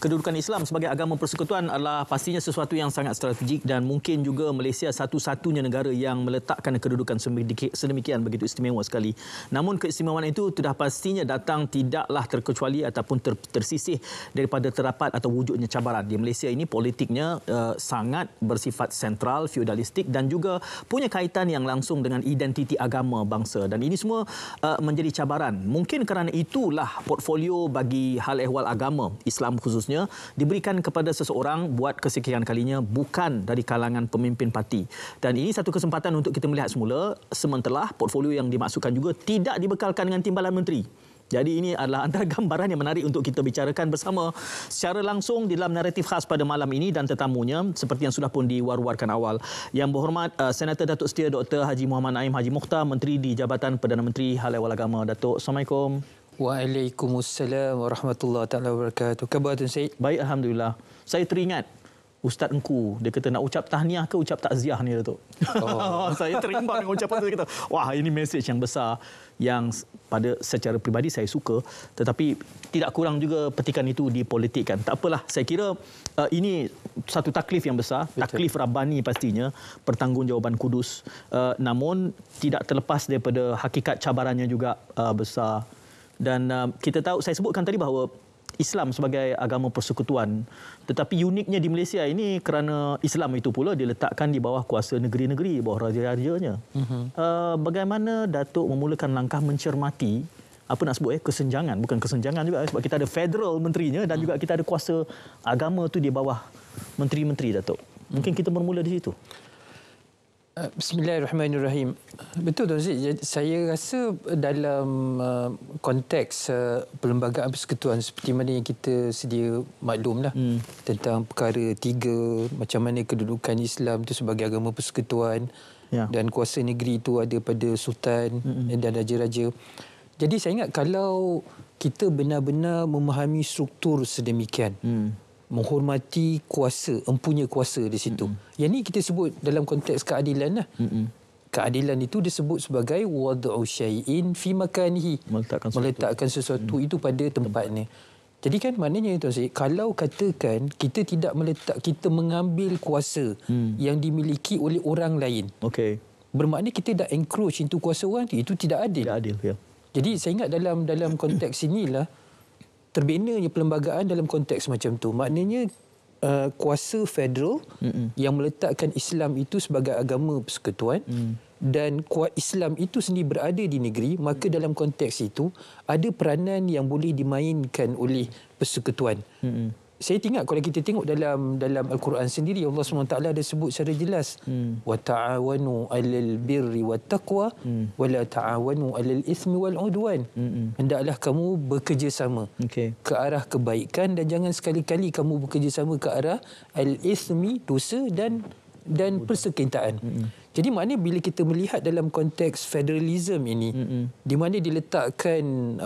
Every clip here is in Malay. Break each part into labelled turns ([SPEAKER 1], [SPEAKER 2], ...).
[SPEAKER 1] Kedudukan Islam sebagai agama persekutuan adalah pastinya sesuatu yang sangat strategik dan mungkin juga Malaysia satu-satunya negara yang meletakkan kedudukan sedemikian begitu istimewa sekali. Namun keistimewaan itu sudah pastinya datang tidaklah terkecuali ataupun tersisih daripada terdapat atau wujudnya cabaran. Di Malaysia ini politiknya sangat bersifat sentral, feudalistik dan juga punya kaitan yang langsung dengan identiti agama bangsa, dan ini semua menjadi cabaran. Mungkin kerana itulah portfolio bagi hal ehwal agama Islam khususnya diberikan kepada seseorang buat kesekian kalinya bukan dari kalangan pemimpin parti. Dan ini satu kesempatan untuk kita melihat semula, sementara portfolio yang dimaksudkan juga tidak dibekalkan dengan timbalan menteri. Jadi ini adalah antara gambaran yang menarik untuk kita bicarakan bersama secara langsung di dalam naratif khas pada malam ini, dan tetamunya seperti yang sudah pun diwar-warkan awal. Yang berhormat Senator Datuk Setia Dr. Haji Muhammad Naim Haji Mukhtar, Menteri di Jabatan Perdana Menteri Hal Ehwal Agama. Datuk, Assalamualaikum.
[SPEAKER 2] Waalaikumsalam warahmatullahi taala wabarakatuh. Khabar Tuan Syed?
[SPEAKER 1] Baik, alhamdulillah. Saya teringat Ustaz Engku, dia kata nak ucap tahniah ke ucap takziah ni, Datuk? Oh. Saya terimbang dengan ucapan tu. Kata, wah, ini mesej yang besar yang pada secara peribadi saya suka, tetapi tidak kurang juga petikan itu dipolitikkan. Tak apalah, saya kira ini satu taklif yang besar. Betul. Taklif Rabbani pastinya, pertanggungjawaban kudus. Namun tidak terlepas daripada hakikat cabarannya juga besar. Dan kita tahu, saya sebutkan tadi bahawa Islam sebagai agama persekutuan, tetapi uniknya di Malaysia ini kerana Islam itu pula diletakkan di bawah kuasa negeri-negeri, bawah raja-rajanya. Bagaimana Datuk memulakan langkah mencermati apa nak sebut kesenjangan, bukan kesenjangan juga sebab kita ada federal menterinya dan juga kita ada kuasa agama tu di bawah menteri-menteri, Datuk. Mungkin kita bermula di situ.
[SPEAKER 2] Bismillahirrahmanirrahim. Betul Tuan Syed. Saya rasa dalam konteks perlembagaan persekutuan seperti mana yang kita sedia maklumlah tentang perkara 3, macam mana kedudukan Islam itu sebagai agama persekutuan, dan kuasa negeri itu ada pada sultan dan raja-raja. Jadi saya ingat kalau kita benar-benar memahami struktur sedemikian, menghormati kuasa, empunya kuasa di situ. Yang ni kita sebut dalam konteks keadilan lah. Keadilan itu disebut sebagai wad'u syai'in fi makanihi. Meletakkan sesuatu itu pada tempatnya. Jadi kan maknanya Tuan Syed, kalau katakan kita mengambil kuasa yang dimiliki oleh orang lain. Bermakna kita dah encroach into kuasa orang itu tidak adil.
[SPEAKER 1] Tidak adil, ya.
[SPEAKER 2] Jadi saya ingat dalam konteks inilah terbinanya perlembagaan dalam konteks macam tu. Maknanya kuasa federal yang meletakkan Islam itu sebagai agama persekutuan, dan Islam itu sendiri berada di negeri, maka dalam konteks itu ada peranan yang boleh dimainkan oleh persekutuan. Saya ingat kalau kita tengok dalam Al-Quran sendiri, Allah SWT ada sebut secara jelas, wa ta'awanu 'alal birri wat taqwa wa la ta'awanu 'alal itsmi wal 'udwan. Hendaklah kamu bekerjasama ke arah kebaikan, dan jangan sekali-kali kamu bekerjasama ke arah al-itsmi, dosa, dan persekintaan. Jadi maknanya bila kita melihat dalam konteks federalism ini, di mana diletakkan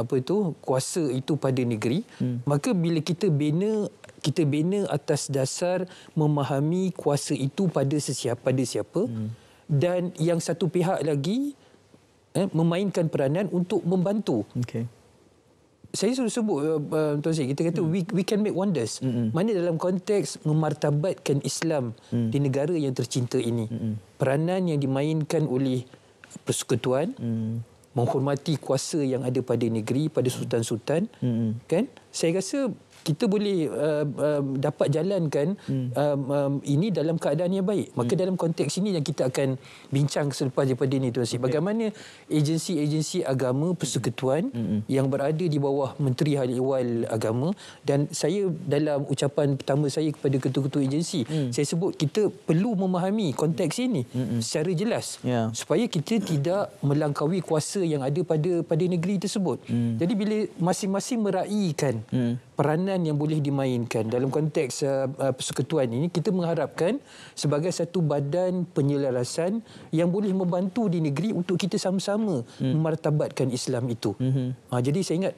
[SPEAKER 2] kuasa itu pada negeri, maka bila kita bina atas dasar memahami kuasa itu pada siapa, dan yang satu pihak lagi memainkan peranan untuk membantu. Saya sudah sebut Tuan Syed, kita kata we can make wonders. Mana dalam konteks memartabatkan Islam di negara yang tercinta ini. Peranan yang dimainkan oleh persekutuan, menghormati kuasa yang ada pada negeri, pada sultan-sultan, kan? Saya rasa kita boleh dapat jalankan ini dalam keadaan yang baik. Maka dalam konteks ini yang kita akan bincang selepas daripada ini, Tuan Syed. Bagaimana agensi-agensi agama persekutuan yang berada di bawah Menteri Hal Ehwal Agama, dan saya dalam ucapan pertama saya kepada ketua-ketua agensi, saya sebut kita perlu memahami konteks ini secara jelas, supaya kita tidak melangkaui kuasa yang ada pada negeri tersebut. Jadi bila masing-masing meraihkan peranan yang boleh dimainkan dalam konteks persekutuan ini, kita mengharapkan sebagai satu badan penyelarasan yang boleh membantu di negeri untuk kita sama-sama memartabatkan Islam itu. Jadi saya ingat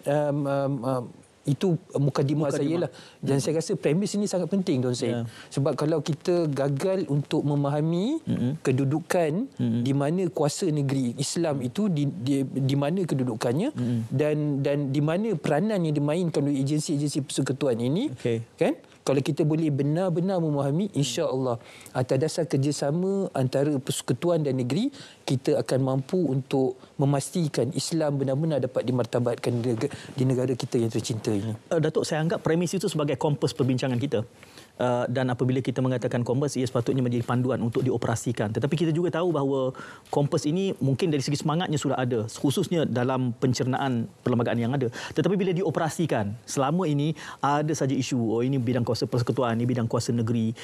[SPEAKER 2] itu mukadimah saya lah. Dan saya rasa premis ini sangat penting Tuan Syed. Sebab kalau kita gagal untuk memahami kedudukan di mana kuasa negeri Islam itu di mana kedudukannya dan di mana peranan yang dimainkan oleh agensi-agensi persekutuan ini, kan? Kalau kita boleh benar-benar memahami, insya-Allah atas dasar kerjasama antara persekutuan dan negeri, kita akan mampu untuk memastikan Islam benar-benar dapat dimartabatkan di negara kita yang tercinta ini.
[SPEAKER 1] Datuk, saya anggap premis itu sebagai kompas perbincangan kita. Dan apabila kita mengatakan kompas, ia sepatutnya menjadi panduan untuk dioperasikan. Tetapi kita juga tahu bahawa kompas ini mungkin dari segi semangatnya sudah ada, khususnya dalam pencernaan perlembagaan yang ada. Tetapi bila dioperasikan, selama ini ada saja isu, ini bidang kuasa persekutuan, ini bidang kuasa negeri.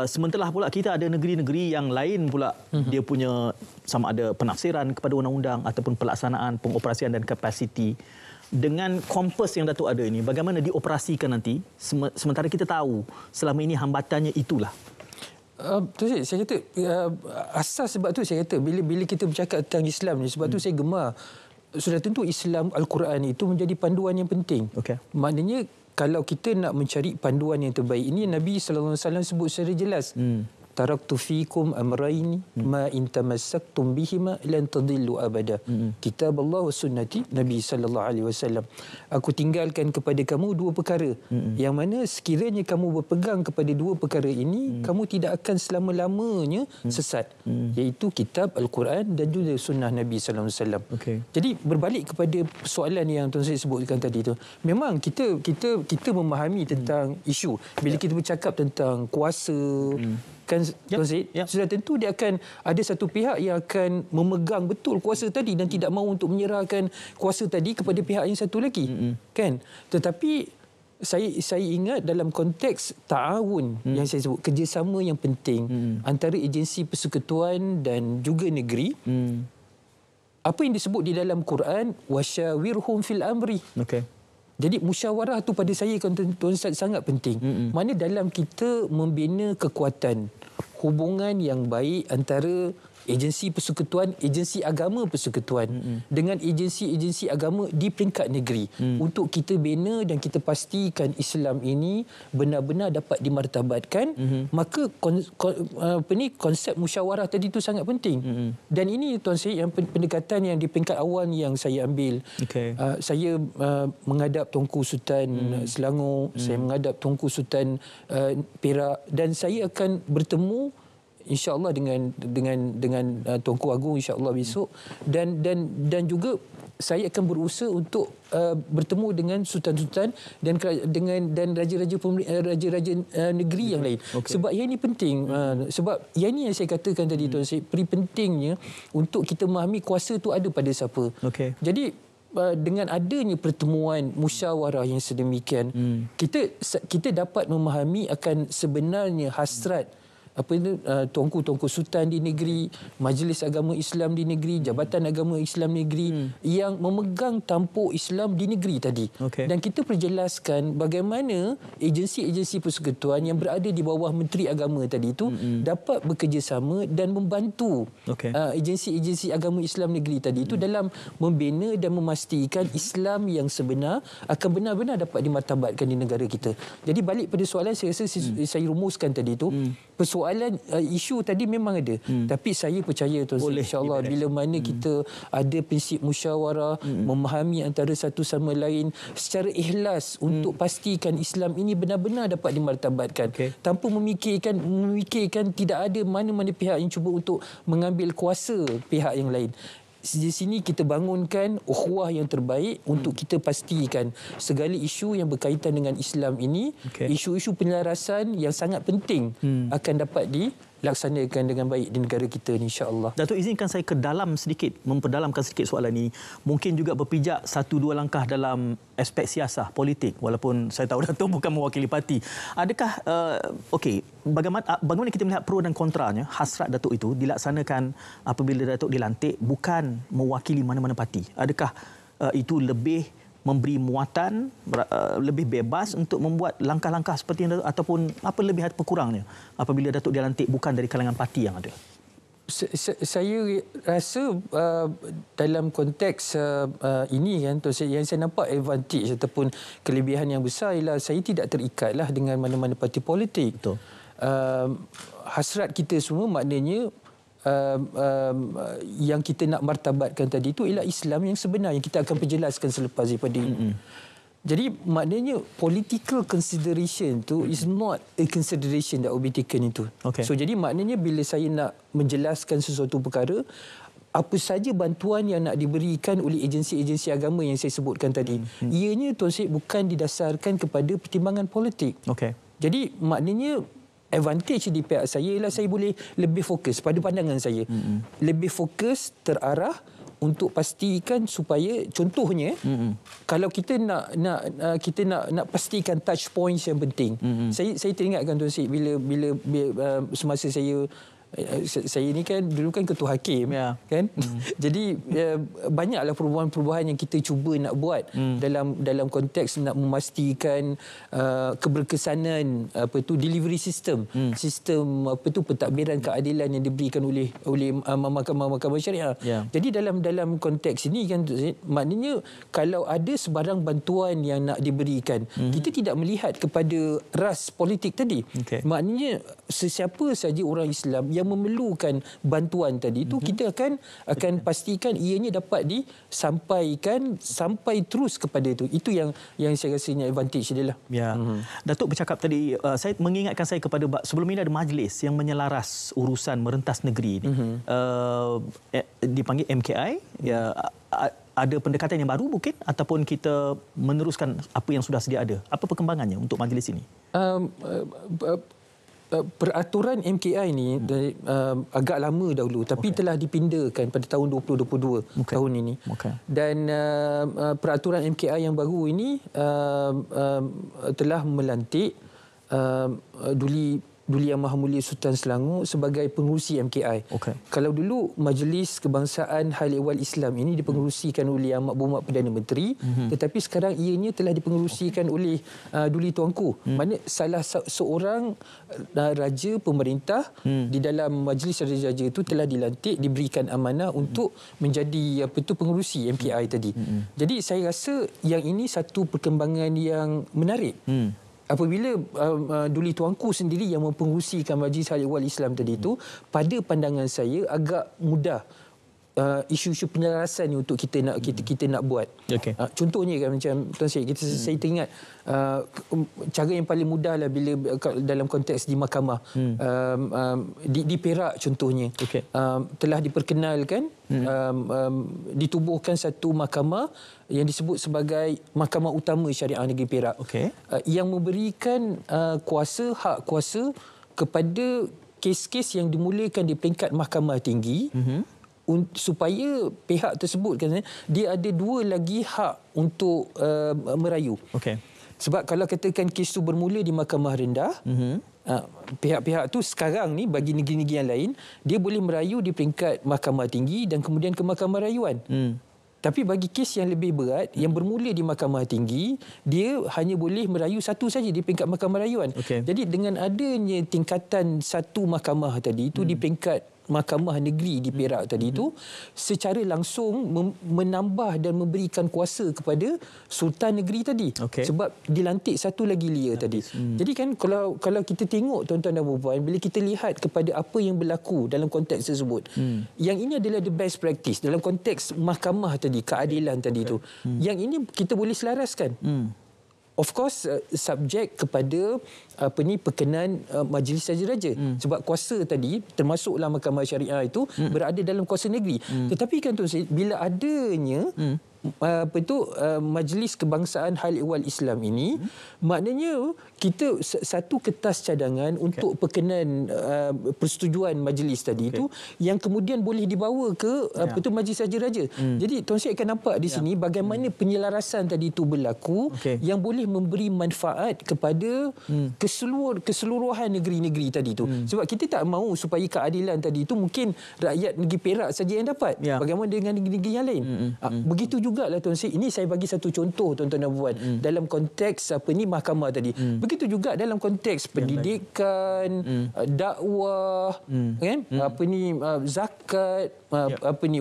[SPEAKER 1] Sementara pula kita ada negeri-negeri yang lain pula, dia punya sama ada penafsiran kepada undang-undang ataupun pelaksanaan, pengoperasian dan kapasiti. Dengan kompas yang Datuk ada ini, bagaimana dioperasikan nanti, sementara kita tahu selama ini hambatannya itulah.
[SPEAKER 2] Saya kata asas, sebab tu saya kata bila kita bercakap tentang Islam ni, sebab tu saya gemar. Sudah tentu Islam Al-Quran itu menjadi panduan yang penting. Maknanya kalau kita nak mencari panduan yang terbaik, ini Nabi sallallahu alaihi wasallam sebut secara jelas. Taraktu fikum amrayn ma in tamassaktum bihima lan tadillu abada. Kitab Allah wa sunnati, Nabi sallallahu alaihi wasallam. Aku tinggalkan kepada kamu dua perkara, yang mana sekiranya kamu berpegang kepada dua perkara ini, kamu tidak akan selama-lamanya sesat, iaitu kitab Al-Quran dan juga sunnah Nabi sallallahu alaihi wasallam. Jadi berbalik kepada soalan yang Tuan Syed sebutkan tadi tu, memang kita memahami tentang isu bila kita bercakap tentang kuasa, kan Tuan Syed, sudah tentu dia akan ada satu pihak yang akan memegang betul kuasa tadi dan tidak mahu untuk menyerahkan kuasa tadi kepada pihak yang satu lagi, kan? Tetapi saya ingat dalam konteks ta'awun yang saya sebut, kerjasama yang penting antara agensi persekutuan dan juga negeri, apa yang disebut di dalam Quran, wasyawirhum fil amri. Jadi musyawarah tu pada saya Tuan Ustaz sangat penting. Mana dalam kita membina kekuatan, hubungan yang baik antara agensi persekutuan, agensi agama persekutuan dengan agensi-agensi agama di peringkat negeri, untuk kita bina dan kita pastikan Islam ini benar-benar dapat dimartabatkan, maka konsep musyawarah tadi itu sangat penting. Dan ini Tuan Syed yang pendekatan yang di peringkat awal yang saya ambil. Saya menghadap Tuanku Sultan Selangor, saya menghadap Tuanku Sultan Perak, dan saya akan bertemu insya-Allah dengan Tuanku Agung insya-Allah besok, dan juga saya akan berusaha untuk bertemu dengan sultan-sultan dan raja-raja negeri yang lain. Sebab yang ini penting, sebab yang ini yang saya katakan tadi Tuan Syed, pentingnya untuk kita memahami kuasa itu ada pada siapa. Jadi dengan adanya pertemuan musyawarah yang sedemikian, kita dapat memahami akan sebenarnya hasrat tuanku-tuanku sultan di negeri, Majlis Agama Islam di negeri, Jabatan Agama Islam negeri yang memegang tampuk Islam di negeri tadi. Dan kita perjelaskan bagaimana agensi-agensi persekutuan yang berada di bawah Menteri Agama tadi itu dapat bekerjasama dan membantu agensi-agensi agama Islam negeri tadi itu dalam membina dan memastikan Islam yang sebenar akan benar-benar dapat dimartabatkan di negara kita. Jadi balik pada soalan, saya rasa saya rumuskan tadi itu, persoalan isu tadi memang ada, tapi saya percaya insya-Allah bila mana kita ada prinsip musyawarah, memahami antara satu sama lain secara ikhlas untuk pastikan Islam ini benar-benar dapat dimartabatkan, tanpa memikirkan tidak ada mana-mana pihak yang cuba untuk mengambil kuasa pihak yang lain. Di sini kita bangunkan ukhuwah yang terbaik untuk kita pastikan segala isu yang berkaitan dengan Islam ini, isu-isu penyelarasan yang sangat penting akan dapat dilaksanakan dengan baik di negara kita ni, insya-Allah.
[SPEAKER 1] Datuk, izinkan saya ke dalam sedikit, memperdalamkan sedikit soalan ini. Mungkin juga berpijak satu dua langkah dalam aspek siasah politik, walaupun saya tahu Datuk bukan mewakili parti. Adakah bagaimana kita melihat pro dan kontranya hasrat Datuk itu dilaksanakan apabila Datuk dilantik bukan mewakili mana-mana parti? Adakah itu lebih memberi muatan, lebih bebas untuk membuat langkah-langkah seperti itu, ataupun apa lebih atau kurangnya apabila Datuk dilantik bukan dari kalangan parti yang ada?
[SPEAKER 2] Saya rasa dalam konteks ini kan, yang saya nampak advantage ataupun kelebihan yang besar ialah saya tidak terikatlah dengan mana-mana parti politik.
[SPEAKER 1] Betul.
[SPEAKER 2] Hasrat kita semua maknanya yang kita nak martabatkan tadi itu ialah Islam yang sebenar, yang kita akan perjelaskan selepas daripada ini. Jadi maknanya political consideration tu is not a consideration that will be taken into.
[SPEAKER 1] Okay.
[SPEAKER 2] So jadi maknanya bila saya nak menjelaskan sesuatu perkara, apa saja bantuan yang nak diberikan oleh agensi-agensi agama yang saya sebutkan tadi, ianya Tuan Syed bukan didasarkan kepada pertimbangan politik.
[SPEAKER 1] Okay.
[SPEAKER 2] Jadi maknanya advantage di pihak saya ialah saya boleh lebih fokus pada pandangan saya. Lebih fokus, terarah untuk pastikan supaya contohnya kalau kita nak pastikan touch points yang penting. Saya teringatkan Tuan Syed bila semasa saya ni kan dulu kan ketua hakim, kan. Jadi banyaklah perubahan-perubahan yang kita cuba nak buat dalam konteks nak memastikan keberkesanan delivery system pentadbiran keadilan yang diberikan oleh mahkamah syariah. Jadi dalam konteks ini kan maknanya kalau ada sebarang bantuan yang nak diberikan, kita tidak melihat kepada ras politik tadi. Maknanya sesiapa saja orang Islam yang memerlukan bantuan tadi itu, kita akan pastikan ianya dapat disampaikan sampai terus kepada itu. Itu yang saya rasanya advantage dia lah.
[SPEAKER 1] Datuk bercakap tadi, saya mengingatkan saya kepada sebelum ini ada majlis yang menyelaras urusan merentas negeri ini. Dipanggil MKI. Ada pendekatan yang baru mungkin ataupun kita meneruskan apa yang sudah sedia ada? Apa perkembangannya untuk majlis ini?
[SPEAKER 2] Peraturan MKI ni agak lama dahulu tapi telah dipindakan pada tahun 2022 tahun ini. Dan peraturan MKI yang baru ini telah melantik Duli Yang Maha Mulia Sultan Selangor sebagai pengerusi MKI. Kalau dulu Majlis Kebangsaan Hal Ehwal Islam ini dipengerusikan oleh Yang Berhormat Perdana Menteri, tetapi sekarang ianya telah dipengerusikan oleh Duli Tuanku. Mana salah seorang raja pemerintah di dalam Majlis Raja-Raja itu telah dilantik, diberikan amanah untuk menjadi pengerusi MKI tadi. Jadi saya rasa yang ini satu perkembangan yang menarik. Apabila Duli Tuanku sendiri yang mempengerusikan Majlis Hal Ehwal Islam tadi itu, pada pandangan saya agak mudah isu-isu penyelarasan ni untuk kita nak buat. Contohnya kan macam Tuan Syed, saya teringat cara yang paling mudah lah bila dalam konteks di mahkamah di Perak contohnya, telah diperkenalkan ditubuhkan satu mahkamah yang disebut sebagai Mahkamah Utama Syariah Negeri Perak, yang memberikan hak kuasa kepada kes-kes yang dimulakan di peringkat mahkamah tinggi, supaya pihak tersebut kan dia ada dua lagi hak untuk merayu. Sebab kalau katakan kes itu bermula di mahkamah rendah, pihak-pihak tu sekarang ni bagi negeri-negeri yang lain dia boleh merayu di peringkat mahkamah tinggi dan kemudian ke mahkamah rayuan. Tapi bagi kes yang lebih berat yang bermula di mahkamah tinggi, dia hanya boleh merayu satu saja di peringkat mahkamah rayuan. Jadi dengan adanya tingkatan satu mahkamah tadi itu di peringkat mahkamah negeri di Perak tadi itu, secara langsung menambah dan memberikan kuasa kepada sultan negeri tadi. Sebab dilantik satu lagi lia tadi. Jadi kan kalau kita tengok tuan-tuan dan puan-puan, bila kita lihat kepada apa yang berlaku dalam konteks tersebut, yang ini adalah the best practice dalam konteks mahkamah tadi, keadilan tadi itu. Yang ini kita boleh selaraskan. Of course subjek kepada perkenan Majlis Raja-Raja, sebab kuasa tadi termasuklah mahkamah syariah itu berada dalam kuasa negeri. Tetapi kan Tuan Syed, bila adanya Majlis Kebangsaan Hal Ehwal Islam ini, maknanya kita satu kertas cadangan untuk perkenan persetujuan majlis tadi itu yang kemudian boleh dibawa ke Majlis Raja-Raja. Jadi Tuan Syed akan nampak di sini bagaimana penyelarasan tadi itu berlaku yang boleh memberi manfaat kepada keseluruhan negeri-negeri tadi itu. Sebab kita tak mahu supaya keadilan tadi itu mungkin rakyat negeri Perak saja yang dapat. Bagaimana dengan negeri-negeri yang lain? Begitu juga jugalah Tuan Syed, ini saya bagi satu contoh tuan-tuan dan puan dalam konteks mahkamah tadi. Begitu juga dalam konteks pendidikan, dakwah, kan? Zakat,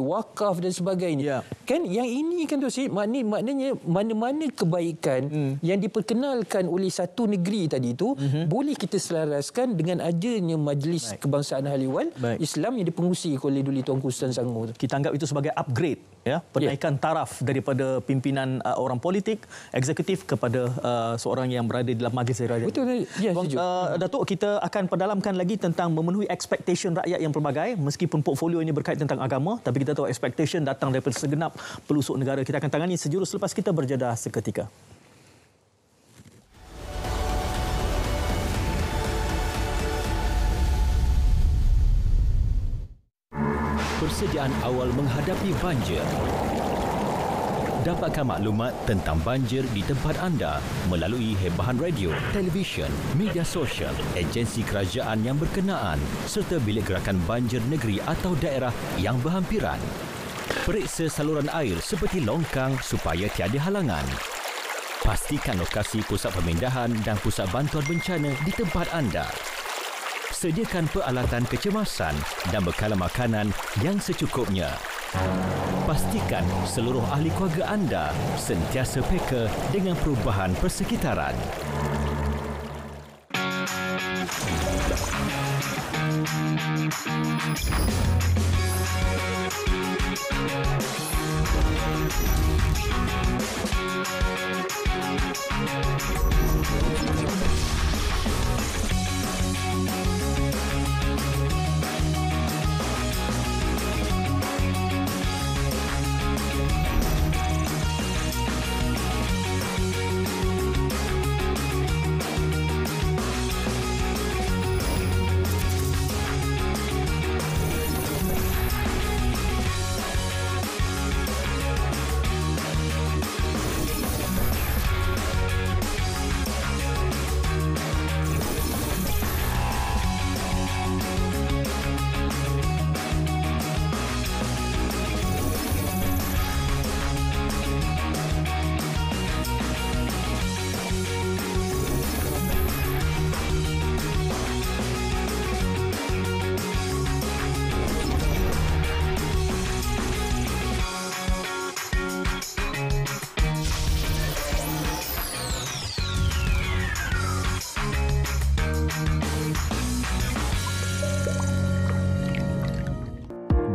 [SPEAKER 2] wakaf dan sebagainya. Kan yang ini kan Tuan Syed, maknanya mana-mana kebaikan yang diperkenalkan oleh satu negeri tadi itu boleh kita selaraskan dengan adanya Majlis Kebangsaan Ahli Waris Islam yang dipengurusi oleh Duli Tuanku Sultan Selangor.
[SPEAKER 1] Kita anggap itu sebagai upgrade, ya, penaikan taraf daripada pimpinan orang politik, eksekutif kepada seorang yang berada dalam majlis rakyat.
[SPEAKER 2] Betul. Ya, setuju.
[SPEAKER 1] Datuk, kita akan pedalhamkan lagi tentang memenuhi expectation rakyat yang pelbagai. Meskipun portfolio ini berkait tentang agama, tapi kita tahu expectation datang daripada segenap pelusuk negara. Kita akan tangani sejurus selepas kita berjadah seketika.
[SPEAKER 3] Persediaan awal menghadapi banjir. Dapatkan maklumat tentang banjir di tempat anda melalui hebahan radio, televisyen, media sosial, agensi kerajaan yang berkenaan serta bilik gerakan banjir negeri atau daerah yang berhampiran. Periksa saluran air seperti longkang supaya tiada halangan. Pastikan lokasi pusat pemindahan dan pusat bantuan bencana di tempat anda. Sediakan peralatan kecemasan dan bekalan makanan yang secukupnya. Pastikan seluruh ahli keluarga anda sentiasa peka dengan perubahan persekitaran.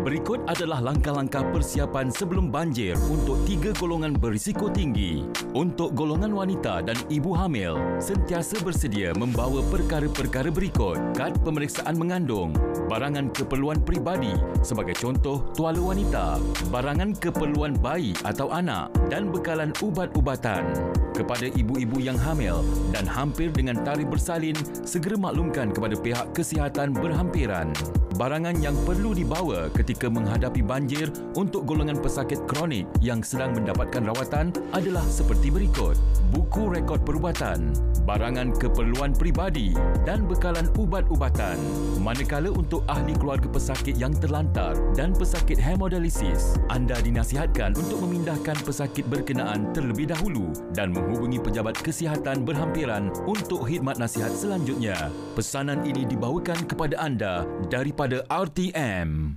[SPEAKER 3] Berikut adalah langkah-langkah persiapan sebelum banjir untuk 3 golongan berisiko tinggi. Untuk golongan wanita dan ibu hamil, sentiasa bersedia membawa perkara-perkara berikut: kad pemeriksaan mengandung, barangan keperluan peribadi sebagai contoh tuala wanita, barangan keperluan bayi atau anak dan bekalan ubat-ubatan. Kepada ibu-ibu yang hamil dan hampir dengan tarikh bersalin, segera maklumkan kepada pihak kesihatan berhampiran. Barangan yang perlu dibawa ketika menghadapi banjir untuk golongan pesakit kronik yang sedang mendapatkan rawatan adalah seperti berikut: buku rekod perubatan, barangan keperluan peribadi dan bekalan ubat-ubatan. Manakala untuk ahli keluarga pesakit yang terlantar dan pesakit hemodialisis, anda dinasihatkan untuk memindahkan pesakit berkenaan terlebih dahulu dan menghubungi pejabat kesihatan berhampiran untuk khidmat nasihat selanjutnya. Pesanan ini dibawakan kepada anda daripada RTM.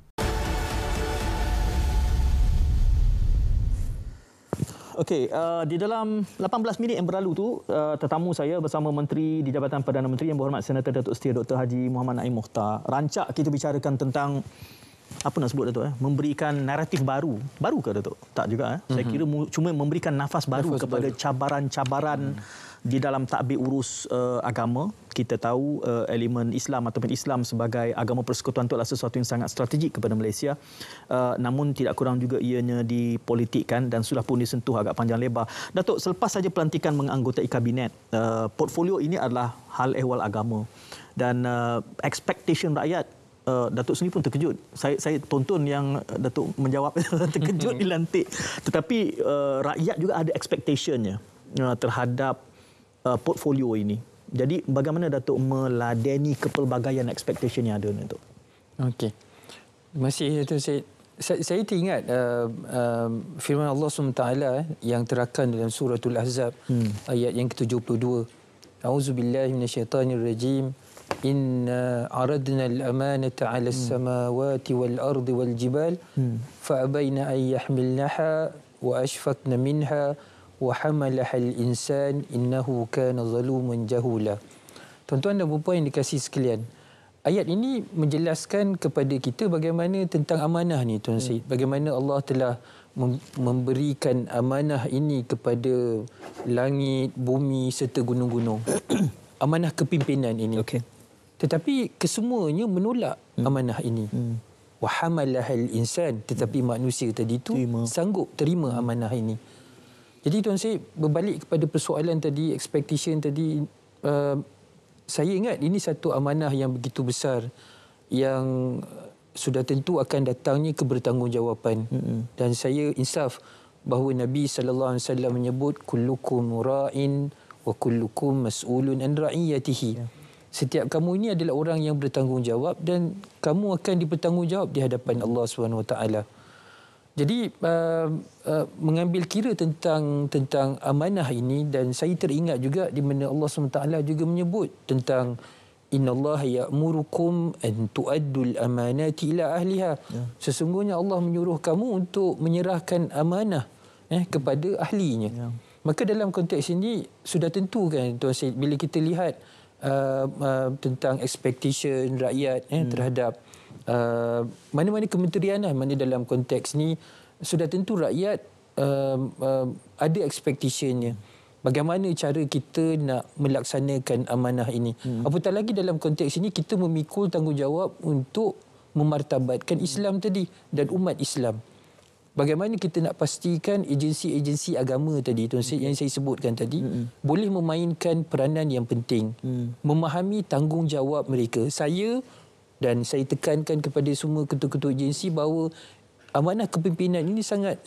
[SPEAKER 1] Okey, di dalam 18 minit yang berlalu tu, tetamu saya bersama Menteri di Jabatan Perdana Menteri yang berhormat Senator Datuk Setia Dr. Haji Muhammad Naim Mokhtar. Rancak kita bicarakan tentang apa nak sebut Datuk, memberikan naratif baru. Baru ke Datuk? Tak juga. Saya kira cuma memberikan nafas baru kepada cabaran-cabaran di dalam tadbir urus agama. Kita tahu elemen Islam ataupun Islam sebagai agama persekutuan itu adalah sesuatu yang sangat strategik kepada Malaysia. Namun tidak kurang juga ianya dipolitikkan dan sudah pun disentuh agak panjang lebar. Datuk, selepas saja pelantikan menganggotai kabinet, portfolio ini adalah hal ehwal agama dan expectation rakyat. Datuk sendiri pun terkejut. Saya tonton yang Datuk menjawab terkejut dilantik. Tetapi rakyat juga ada expectationnya terhadap portfolio ini. Jadi bagaimana Datuk meladeni kepelbagaian expectation yang ada Datuk?
[SPEAKER 2] Okey. Terima kasih Datuk Syed. Saya teringat firman Allah SWT yang terakan dalam suratul Ahzab ayat yang ke-72. A'udzubillahi minasyaitanirrajim. Inna aradna al-amanata 'ala as-samawati wal-ardi wal-jibal fa'abayna an yahmilnaha wa ashfaqna minha wa hamalaha al-insan innahu kana zaluman jahula. Tuan-tuan dan puan yang dikasihi sekalian, ayat ini menjelaskan kepada kita bagaimana tentang amanah ni, Tuan Syed. Bagaimana Allah telah memberikan amanah ini kepada langit, bumi serta gunung-gunung. Amanah kepimpinan ini.
[SPEAKER 1] Okey.
[SPEAKER 2] Tetapi kesemuanya menolak amanah ini. Wa hamalahal insan, tetapi manusia tadi itu sanggup terima amanah ini. Jadi Tuan Syed, berbalik kepada persoalan tadi, expectation tadi, saya ingat ini satu amanah yang begitu besar yang sudah tentu akan datangnya kebertanggungjawaban. Dan saya insaf bahawa Nabi SAW menyebut kullukum ra'in wa kullukum mas'ulun an ra'iyatihi. Setiap kamu ini adalah orang yang bertanggungjawab dan kamu akan dipertanggungjawab di hadapan Allah SWT. Jadi mengambil kira tentang amanah ini, dan saya teringat juga di mana Allah SWT juga menyebut tentang innallaha ya'murukum an tu'addul amanati ila ahliha. Sesungguhnya Allah menyuruh kamu untuk menyerahkan amanah kepada ahlinya. Maka dalam konteks ini sudah tentu kan Tuan Syed, bila kita lihat tentang expectation rakyat terhadap mana-mana kementerian mana dalam konteks ni, sudah tentu rakyat ada expectationnya. Bagaimana cara kita nak melaksanakan amanah ini. Apatah lagi dalam konteks ini kita memikul tanggungjawab untuk memartabatkan Islam tadi dan umat Islam. Bagaimana kita nak pastikan agensi-agensi agama tadi, Tuan Syed, yang saya sebutkan tadi, boleh memainkan peranan yang penting. Memahami tanggungjawab mereka. Saya tekankan kepada semua ketua-ketua agensi bahawa amanah kepimpinan ini sangat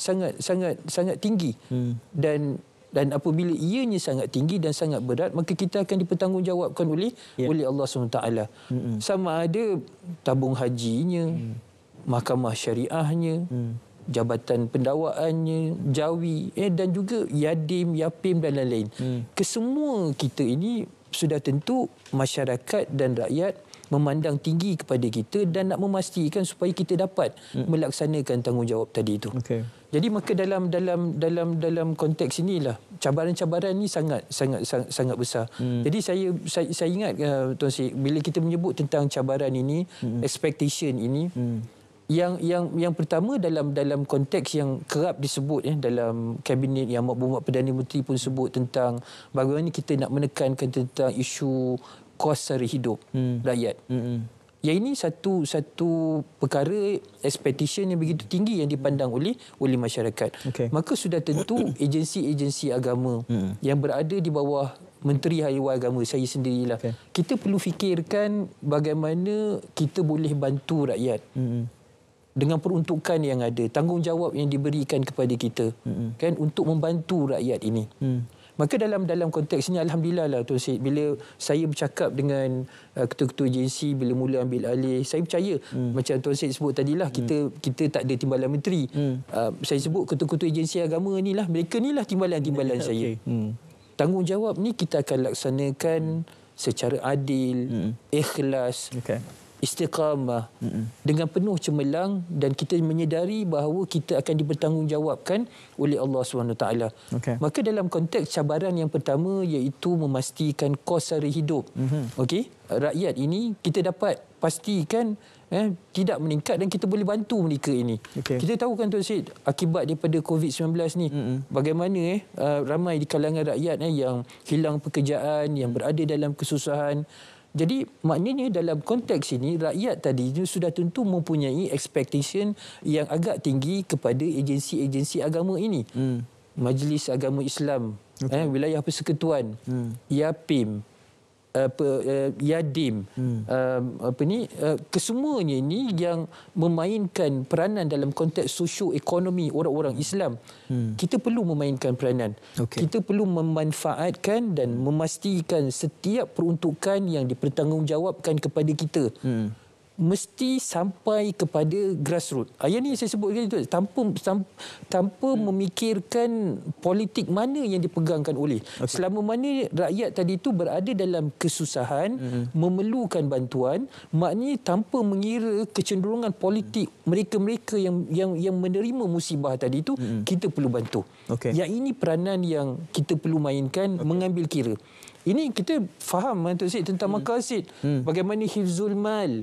[SPEAKER 2] tinggi. Dan apabila ianya sangat tinggi dan sangat berat, maka kita akan dipertanggungjawabkan oleh Allah SWT. Sama ada tabung hajinya, mahkamah syariahnya, jabatan pendakwaannya, jawi, dan juga yadim, yapim dan lain-lain. Kesemua kita ini sudah tentu masyarakat dan rakyat memandang tinggi kepada kita dan nak memastikan supaya kita dapat melaksanakan tanggungjawab tadi itu. Jadi maka dalam konteks inilah cabaran-cabaran ni sangat besar. Jadi saya ingat Tuan Syed, bila kita menyebut tentang cabaran ini, expectation ini, yang pertama dalam konteks yang kerap disebut dalam kabinet yang Berhormat Perdana Menteri pun sebut tentang bagaimana kita nak menekankan tentang isu kos sara hidup rakyat. Yang ini satu perkara expectation yang begitu tinggi yang dipandang oleh masyarakat. Maka sudah tentu agensi-agensi agama yang berada di bawah Menteri Haiwan Agama, saya sendirilah, kita perlu fikirkan bagaimana kita boleh bantu rakyat dengan peruntukan yang ada, tanggungjawab yang diberikan kepada kita kan untuk membantu rakyat ini. Maka dalam konteks ini alhamdulillah lah Tuan Syed, bila saya bercakap dengan ketua-ketua agensi bila mula ambil alih, saya percaya macam Tuan Syed sebut tadilah, kita tak ada timbalan menteri. Saya sebut ketua-ketua agensi agama ni lah, mereka ni lah timbalan-timbalan saya. Tanggungjawab ni kita akan laksanakan secara adil, ikhlas, istiqamah, dengan penuh cemerlang, dan kita menyedari bahawa kita akan dipertanggungjawabkan oleh Allah SWT. Maka dalam konteks cabaran yang pertama iaitu memastikan kos sara hidup. Rakyat ini kita dapat pastikan tidak meningkat dan kita boleh bantu mereka ini. Kita tahu kan Tuan Syed, akibat daripada COVID-19 ni, bagaimana ramai di kalangan rakyat yang hilang pekerjaan, yang berada dalam kesusahan. Jadi maknanya dalam konteks ini rakyat tadi sudah tentu mempunyai expectation yang agak tinggi kepada agensi-agensi agama ini. Majlis Agama Islam, Wilayah Persekutuan, YAPIM, Yadim, kesemuanya ini yang memainkan peranan dalam konteks sosioekonomi orang-orang Islam. Kita perlu memainkan peranan. Kita perlu memanfaatkan dan memastikan setiap peruntukan yang dipertanggungjawabkan kepada kita mesti sampai kepada grassroots. Yang ni saya sebut itu tanpa memikirkan politik mana yang dipegangkan oleh. Selama mana rakyat tadi itu berada dalam kesusahan, memerlukan bantuan, maknanya tanpa mengira kecenderungan politik mereka-mereka yang menerima musibah tadi itu, kita perlu bantu. Yang ini peranan yang kita perlu mainkan, mengambil kira. Ini kita faham Tuan Syed tentang maqasid. Bagaimana hifzul mal,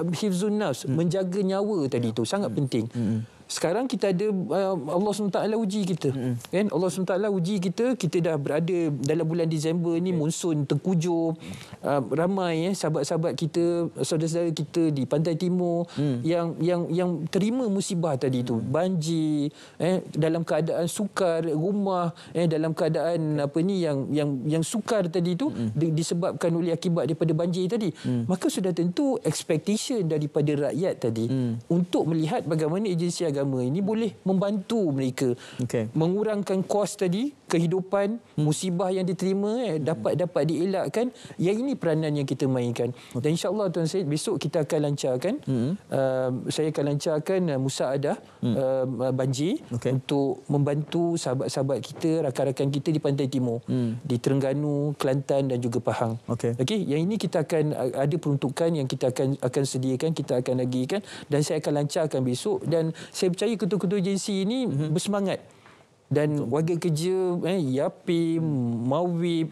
[SPEAKER 2] hifzul nafs, menjaga nyawa tadi itu sangat penting. Sekarang kita ada Allah SWT uji kita. Kan? Allah SWT uji kita. Kita dah berada dalam bulan Disember ni, monsun terkujur. Ramai sahabat-sahabat kita, saudara-saudara kita di Pantai Timur yang terima musibah tadi itu. Banjir, dalam keadaan sukar, rumah dalam keadaan yang sukar tadi itu disebabkan oleh akibat daripada banjir tadi. Maka sudah tentu expectation daripada rakyat tadi untuk melihat bagaimana agensi agama ini boleh membantu mereka mengurangkan kos tadi, kehidupan, musibah yang diterima dapat dielakkan. Yang ini peranan yang kita mainkan. Dan insya-Allah Tuan Syed, besok kita akan lancarkan saya akan lancarkan musaadah banjir untuk membantu sahabat-sahabat kita, rakan-rakan kita di Pantai Timur, di Terengganu, Kelantan dan juga Pahang. Yang ini kita akan ada peruntukan yang kita akan sediakan, kita akan agihkan dan saya akan lancarkan besok. Dan saya percaya ketua-ketua agensi ini bersemangat. Dan warga kerja YAPIM, MAWIB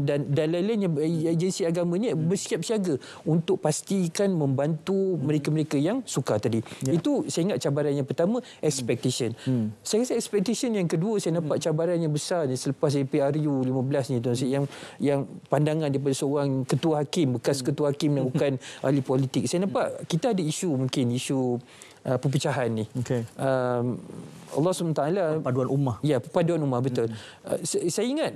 [SPEAKER 2] dan lain-lain agensi agama ni bersiap siaga untuk pastikan membantu mereka-mereka yang sukar tadi. Itu saya ingat cabaran yang pertama, expectation. Saya rasa expectation yang kedua, saya nampak cabaran yang besar ni selepas APRU 15 ni Tuan Syed, yang pandangan daripada seorang ketua hakim, bekas ketua hakim yang bukan ahli politik. Saya nampak kita ada isu perpecahan ni. Allah SWT
[SPEAKER 1] perpaduan ummah.
[SPEAKER 2] Ya, perpaduan ummah, betul. Saya ingat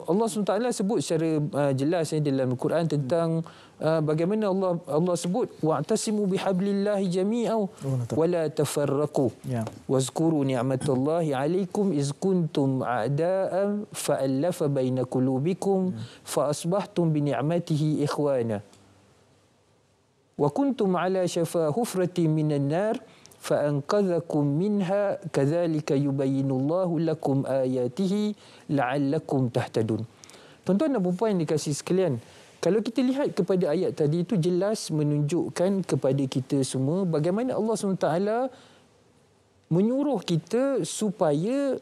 [SPEAKER 2] Allah SWT sebut secara jelas dalam Al-Quran tentang bagaimana Allah sebut wa'tasimu bihablillahi jami'an wa la tafarraqu wazkuru ni'matallahi 'alaikum iz kuntum a'da'an fa'alafa baina qulubikum fa asbahtum bi ni'matihi ikhwana wa kuntum 'ala syafa hufratin minan nar فأنقذكم منها كذلك يبين الله لكم آياته لعلكم تهتدون. Tuan-tuan dan puan yang dikasihi sekalian, kalau kita lihat kepada ayat tadi itu jelas menunjukkan kepada kita semua bagaimana Allah SWT menyuruh kita supaya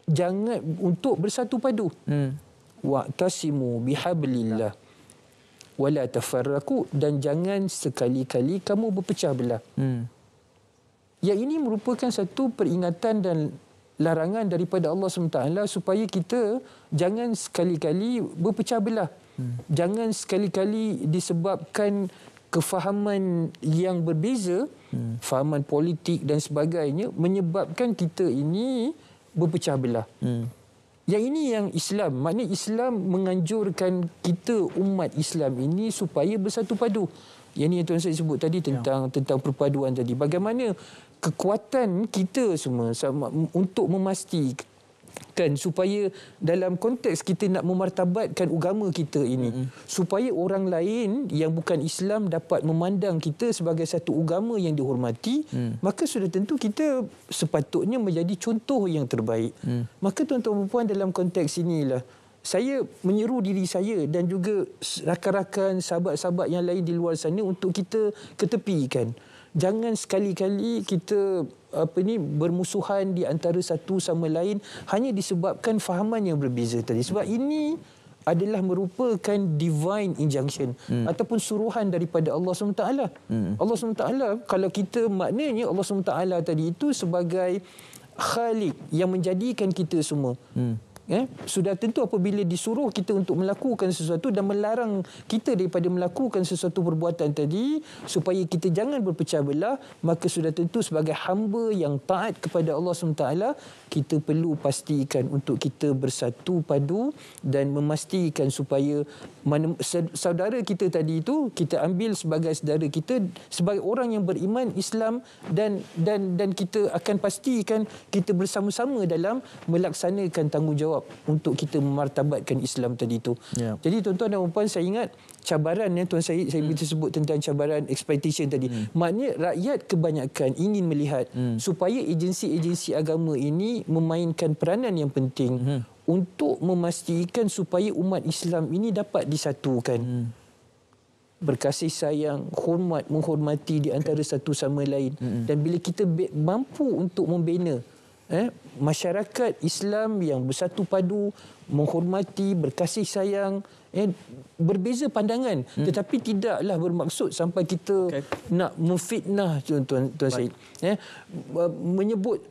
[SPEAKER 2] jangan untuk bersatu padu. Wa'tasimu bihablillah wala tafarraqu, dan jangan sekali-kali kamu berpecah belah. Yang ini merupakan satu peringatan dan larangan daripada Allah SWT supaya kita jangan sekali-kali berpecah belah. Jangan sekali-kali disebabkan kefahaman yang berbeza, fahaman politik dan sebagainya, menyebabkan kita ini berpecah belah. Yang ini yang Islam, maknanya Islam menganjurkan kita umat Islam ini supaya bersatu padu. Yang ini yang Tuan Syed sebut tadi tentang perpaduan tadi. Bagaimana kekuatan kita semua untuk memastikan supaya dalam konteks kita nak memartabatkan agama kita ini, supaya orang lain yang bukan Islam dapat memandang kita sebagai satu agama yang dihormati, maka sudah tentu kita sepatutnya menjadi contoh yang terbaik. Maka tuan-tuan dan puan, dalam konteks inilah saya menyeru diri saya dan juga rakan-rakan, sahabat-sahabat yang lain di luar sana untuk kita ketepikan. Jangan sekali-kali kita bermusuhan di antara satu sama lain hanya disebabkan fahaman yang berbeza tadi. Sebab ini adalah merupakan divine injunction ataupun suruhan daripada Allah SWT. Allah SWT, kalau kita maknanya Allah SWT tadi itu sebagai Khalik yang menjadikan kita semua. Sudah tentu apabila disuruh kita untuk melakukan sesuatu dan melarang kita daripada melakukan sesuatu perbuatan tadi supaya kita jangan berpecah belah, maka sudah tentu sebagai hamba yang taat kepada Allah SWT, kita perlu pastikan untuk kita bersatu padu dan memastikan supaya saudara kita tadi itu kita ambil sebagai saudara kita, sebagai orang yang beriman Islam, dan kita akan pastikan kita bersama-sama dalam melaksanakan tanggungjawab tanggungjawab untuk kita memartabatkan Islam tadi itu. Jadi tuan-tuan dan puan, saya ingat cabaran yang Tuan Syed saya sebut tentang cabaran expectation tadi. Maknanya rakyat kebanyakan ingin melihat supaya agensi-agensi agama ini memainkan peranan yang penting untuk memastikan supaya umat Islam ini dapat disatukan. Berkasih sayang, hormat, menghormati di antara satu sama lain. Dan bila kita mampu untuk membina masyarakat Islam yang bersatu padu, menghormati, berkasih sayang, berbeza pandangan, tetapi tidaklah bermaksud sampai kita nak memfitnah Tuan Syed, menyebut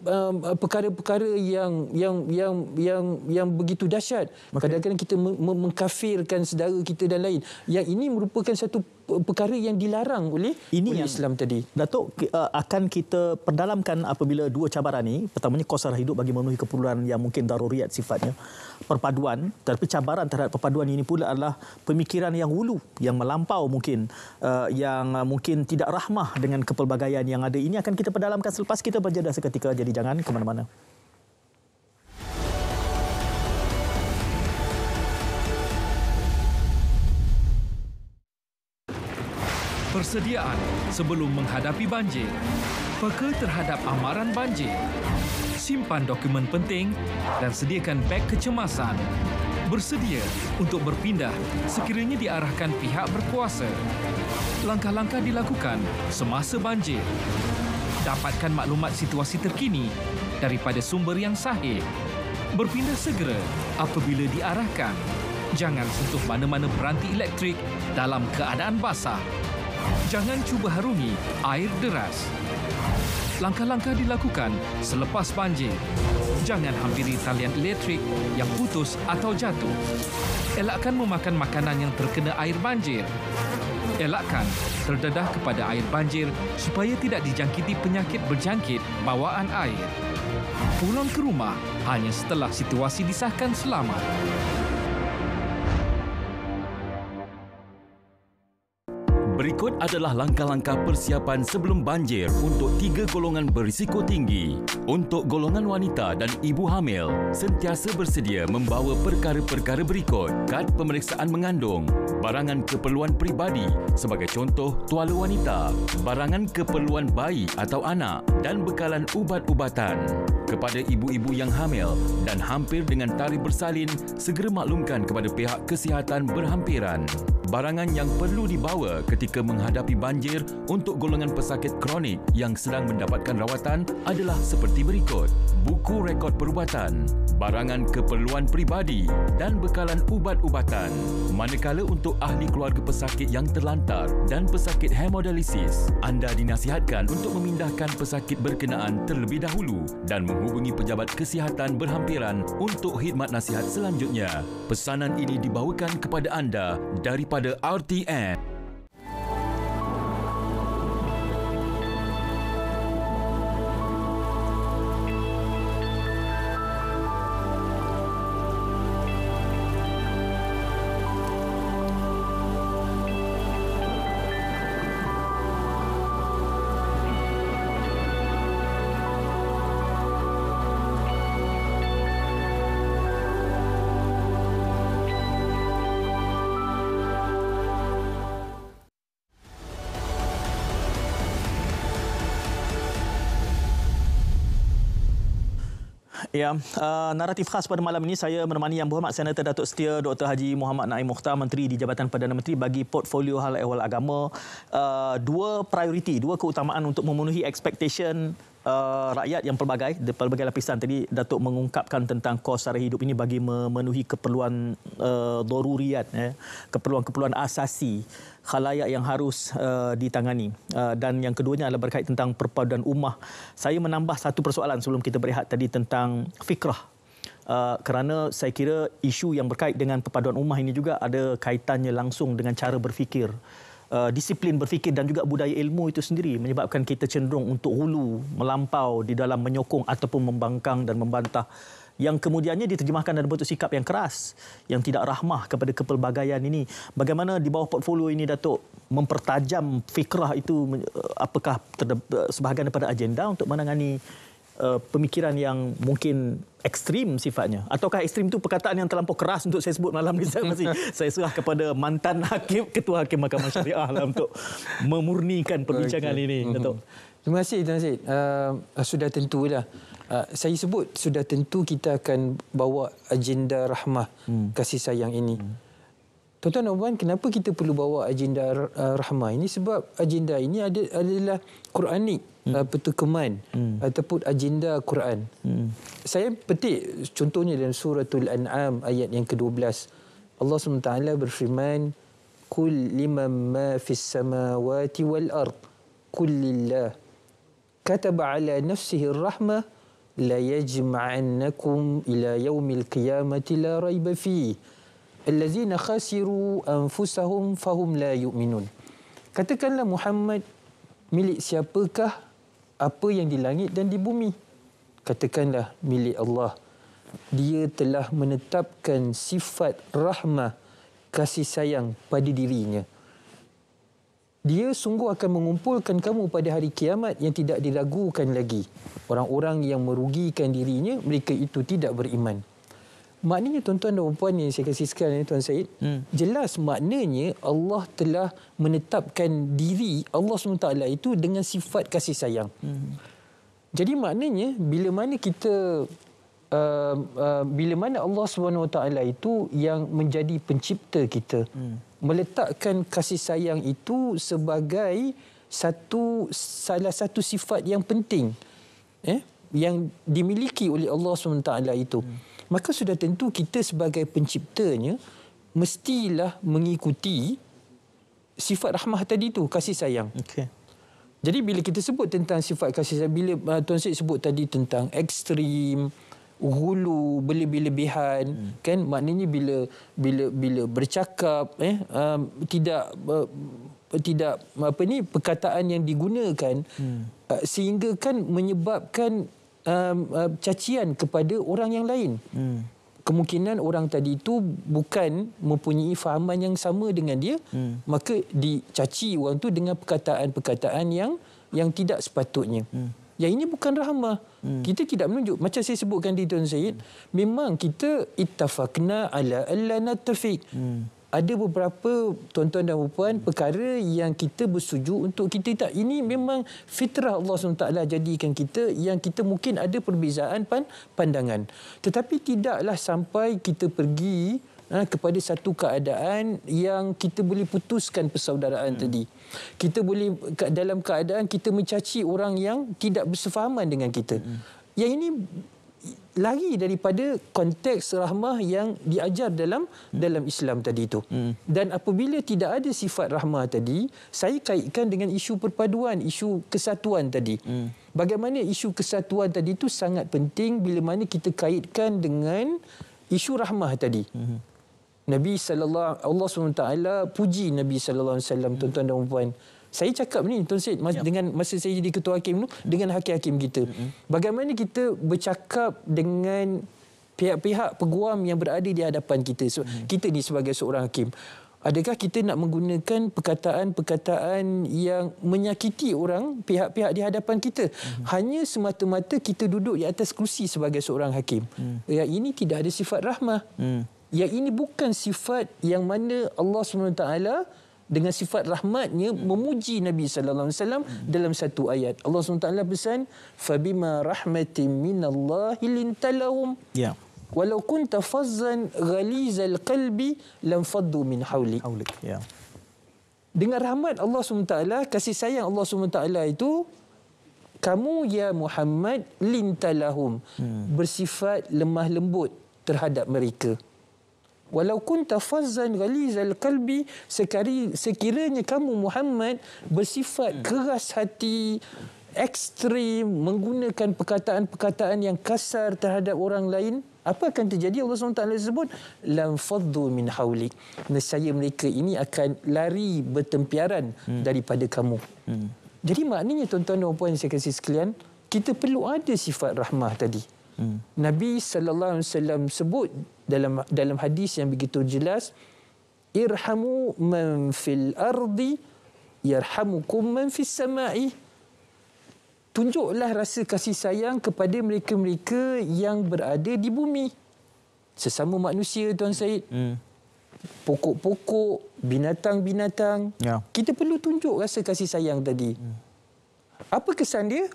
[SPEAKER 2] perkara-perkara yang begitu dahsyat. Kadang-kadang kita mengkafirkan saudara kita dan lain. Yang ini merupakan satu perkara yang dilarang oleh Islam tadi.
[SPEAKER 1] Datuk, akan kita perdalamkan apabila dua cabaran ini. Pertamanya kos sara hidup bagi memenuhi keperluan yang mungkin daruriyat sifatnya, perpaduan, tetapi cabaran terhadap perpaduan ini pula adalah pemikiran yang hulu, yang melampau mungkin, yang mungkin tidak rahmah dengan kepelbagaian yang ada. Ini akan kita perdalamkan selepas kita berjeda seketika, jadi jangan ke mana-mana.
[SPEAKER 4] Persediaan sebelum menghadapi banjir. Peka terhadap amaran banjir. Simpan dokumen penting dan sediakan beg kecemasan. Bersedia untuk berpindah sekiranya diarahkan pihak berkuasa. Langkah-langkah dilakukan semasa banjir. Dapatkan maklumat situasi terkini daripada sumber yang sahih. Berpindah segera apabila diarahkan. Jangan sentuh mana-mana peranti elektrik dalam keadaan basah. Jangan cuba harungi air deras. Langkah-langkah dilakukan selepas banjir. Jangan hampiri talian elektrik yang putus atau jatuh. Elakkan memakan makanan yang terkena air banjir. Elakkan terdedah kepada air banjir supaya tidak dijangkiti penyakit berjangkit bawaan air. Pulang ke rumah hanya setelah situasi disahkan selamat.
[SPEAKER 3] Berikut adalah langkah-langkah persiapan sebelum banjir untuk 3 golongan berisiko tinggi. Untuk golongan wanita dan ibu hamil, sentiasa bersedia membawa perkara-perkara berikut: kad pemeriksaan mengandung, barangan keperluan peribadi sebagai contoh tuala wanita, barangan keperluan bayi atau anak dan bekalan ubat-ubatan. Kepada ibu-ibu yang hamil dan hampir dengan tarikh bersalin, segera maklumkan kepada pihak kesihatan berhampiran. Barangan yang perlu dibawa ketika menghadapi banjir untuk golongan pesakit kronik yang sedang mendapatkan rawatan adalah seperti berikut: buku rekod perubatan, barangan keperluan peribadi dan bekalan ubat-ubatan. Manakala untuk ahli keluarga pesakit yang terlantar dan pesakit hemodialisis, anda dinasihatkan untuk memindahkan pesakit berkenaan terlebih dahulu dan menghubungi pejabat kesihatan berhampiran untuk khidmat nasihat selanjutnya. Pesanan ini dibawakan kepada anda daripada RTN.
[SPEAKER 1] Ya, naratif khas pada malam ini saya menemani Yang Berhormat Senator Datuk Setia Dr. Haji Muhammad Naim Mokhtar, Menteri di Jabatan Perdana Menteri bagi portfolio hal ehwal agama. Dua prioriti, dua keutamaan untuk memenuhi expectation rakyat yang pelbagai lapisan. Tadi Datuk mengungkapkan tentang kos sara hidup ini bagi memenuhi keperluan daruriyat, keperluan-keperluan asasi khalayak yang harus ditangani. Dan yang keduanya adalah berkait tentang perpaduan ummah. Saya menambah satu persoalan sebelum kita berehat tadi tentang fikrah. Kerana saya kira isu yang berkait dengan perpaduan ummah ini juga ada kaitannya langsung dengan cara berfikir. Disiplin berfikir dan juga budaya ilmu itu sendiri menyebabkan kita cenderung untuk hulu, melampau di dalam menyokong ataupun membangkang dan membantah, yang kemudiannya diterjemahkan dalam bentuk sikap yang keras, yang tidak rahmah kepada kepelbagaian ini. Bagaimana di bawah portfolio ini, Datuk, mempertajam fikrah itu, apakah sebahagian daripada agenda untuk menangani pemikiran yang mungkin ekstrim sifatnya, ataukah ekstrim itu perkataan yang terlampau keras untuk saya sebut malam ni? Saya serah kepada mantan hakim, ketua hakim Mahkamah Syariah lah untuk memurnikan perbincangan ini, Datuk.
[SPEAKER 2] Terima kasih Tuan Syed. Sudah tentulah. Saya sebut sudah tentu kita akan bawa agenda rahmah, kasih sayang ini. Tuan-tuan dan puan, kenapa kita perlu bawa agenda rahmah ini? Sebab agenda ini adalah Quranik, petukuman ataupun agenda Quran. Saya petik contohnya dalam suratul An'am ayat yang ke-12. Allah SWT berfirman, "Qul liman ma fis samawati wal ard, qul lillah. Kataba ala nafsihi ar-rahmah, la yajma'annakum ila yaumil qiyamati la raiba fihi. Allazina khasiru anfusahum fahum la yu'minun." Katakanlah Muhammad, milik siapakah apa yang di langit dan di bumi? Katakanlah milik Allah. Dia telah menetapkan sifat rahmah, kasih sayang pada dirinya. Dia sungguh akan mengumpulkan kamu pada hari kiamat yang tidak diragukan lagi. Orang-orang yang merugikan dirinya, mereka itu tidak beriman. Maknanya tuan-tuan dan puan yang saya kasih sekalian, Tuan Syed, jelas maknanya Allah telah menetapkan diri Allah SWT itu dengan sifat kasih sayang. Jadi maknanya bila mana kita bila mana Allah SWT itu yang menjadi pencipta kita, meletakkan kasih sayang itu sebagai salah satu sifat yang penting yang dimiliki oleh Allah SWT itu, maka sudah tentu kita sebagai penciptanya mestilah mengikuti sifat rahmah tadi itu, kasih sayang.
[SPEAKER 1] Okey.
[SPEAKER 2] Jadi bila kita sebut tentang sifat kasih sayang, bila Tuan Syed sebut tadi tentang ekstrim, hulu, berlebih-lebihan, kan, maknanya bila bercakap tidak perkataan yang digunakan sehingga kan menyebabkan cacian kepada orang yang lain. Kemungkinan orang tadi itu bukan mempunyai fahaman yang sama dengan dia, maka dicaci orang tu dengan perkataan-perkataan yang tidak sepatutnya. Yang ini bukan rahmah. Kita tidak menunjuk. Macam saya sebutkan di Tuan Syed, memang kita ittafaqna ala alla nattafiq. Ada beberapa tuan-tuan dan puan perkara yang kita bersetuju untuk kita tak. Ini memang fitrah Allah SWT jadikan kita, yang kita mungkin ada perbezaan pandangan. Tetapi tidaklah sampai kita pergi kepada satu keadaan yang kita boleh putuskan persaudaraan tadi. Kita boleh dalam keadaan kita mencaci orang yang tidak bersefahaman dengan kita. Yang ini lari daripada konteks rahmah yang diajar dalam Islam tadi itu. Dan apabila tidak ada sifat rahmah tadi, saya kaitkan dengan isu perpaduan, isu kesatuan tadi. Bagaimana isu kesatuan tadi itu sangat penting bila mana kita kaitkan dengan isu rahmah tadi. Nabi Allah SWT puji Nabi SAW, tuan-tuan dan puan. Saya cakap ni Tuan Syed dengan masa saya jadi ketua hakim tu dengan hakim-hakim kita. Bagaimana kita bercakap dengan pihak-pihak peguam yang berada di hadapan kita. So, kita ni sebagai seorang hakim, adakah kita nak menggunakan perkataan-perkataan yang menyakiti orang, pihak-pihak di hadapan kita, hanya semata-mata kita duduk di atas kerusi sebagai seorang hakim? Yang ini tidak ada sifat rahmah. Yang ini bukan sifat yang mana Allah SWT dengan sifat rahmatnya memuji Nabi sallallahu alaihi wasallam dalam satu ayat. Allah SWT pesan, "Fabima rahmatin minallahi lintalahum." Ya. "Walau kunta fazzan ghalizal qalbi lam faddu min hawlik." Ya. Dengan rahmat Allah SWT, kasih sayang Allah SWT itu, kamu ya Muhammad lintalahum, bersifat lemah lembut terhadap mereka. Walau kunta fazzan ghalizal qalbi, sekiranya kamu Muhammad bersifat keras hati, ekstrim, menggunakan perkataan-perkataan yang kasar terhadap orang lain, apa akan terjadi? Allah SWT sebut, lam faddu min hawlik, nescaya mereka ini akan lari bertempiaran daripada kamu. Jadi maknanya tuan-tuan dan puan saya kasih sekalian, kita perlu ada sifat rahmah tadi. Nabi sallallahu alaihi wasallam sebut dalam hadis yang begitu jelas, irhamu man fil ardi yarhamukum man fis samai. tunjuklah rasa kasih sayang kepada mereka-mereka yang berada di bumi. Sesama manusia, Tuan Syed. Pokok-pokok, binatang-binatang.
[SPEAKER 1] Ya.
[SPEAKER 2] Kita perlu tunjuk rasa kasih sayang tadi. Apa kesan dia?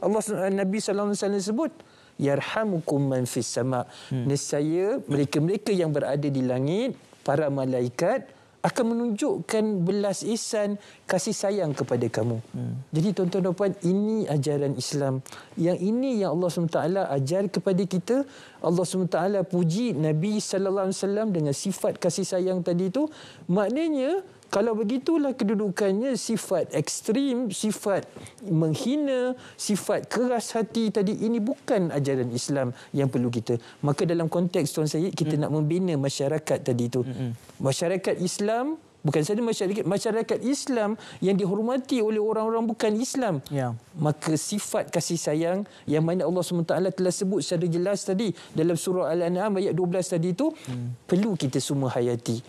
[SPEAKER 2] Nabi sallallahu alaihi wasallam sebut, yarhamukum man fis sama. Nescaya mereka-mereka yang berada di langit, para malaikat akan menunjukkan belas ihsan, kasih sayang kepada kamu. Jadi tuan-tuan dan puan, ini ajaran Islam. Yang ini yang Allah SWT ajar kepada kita. Allah SWT puji Nabi sallallahu alaihi wasallam dengan sifat kasih sayang tadi itu. Maknanya kalau begitulah kedudukannya, sifat ekstrim, sifat menghina, sifat keras hati tadi, ini bukan ajaran Islam yang perlu kita. Maka dalam konteks Tuan Syed, kita nak membina masyarakat tadi itu. Masyarakat Islam, bukan sahaja masyarakat Islam yang dihormati oleh orang-orang bukan Islam.
[SPEAKER 1] Ya.
[SPEAKER 2] Maka sifat kasih sayang yang mana Allah SWT telah sebut secara jelas tadi dalam surah Al-An'am ayat 12 tadi itu, perlu kita semua hayati.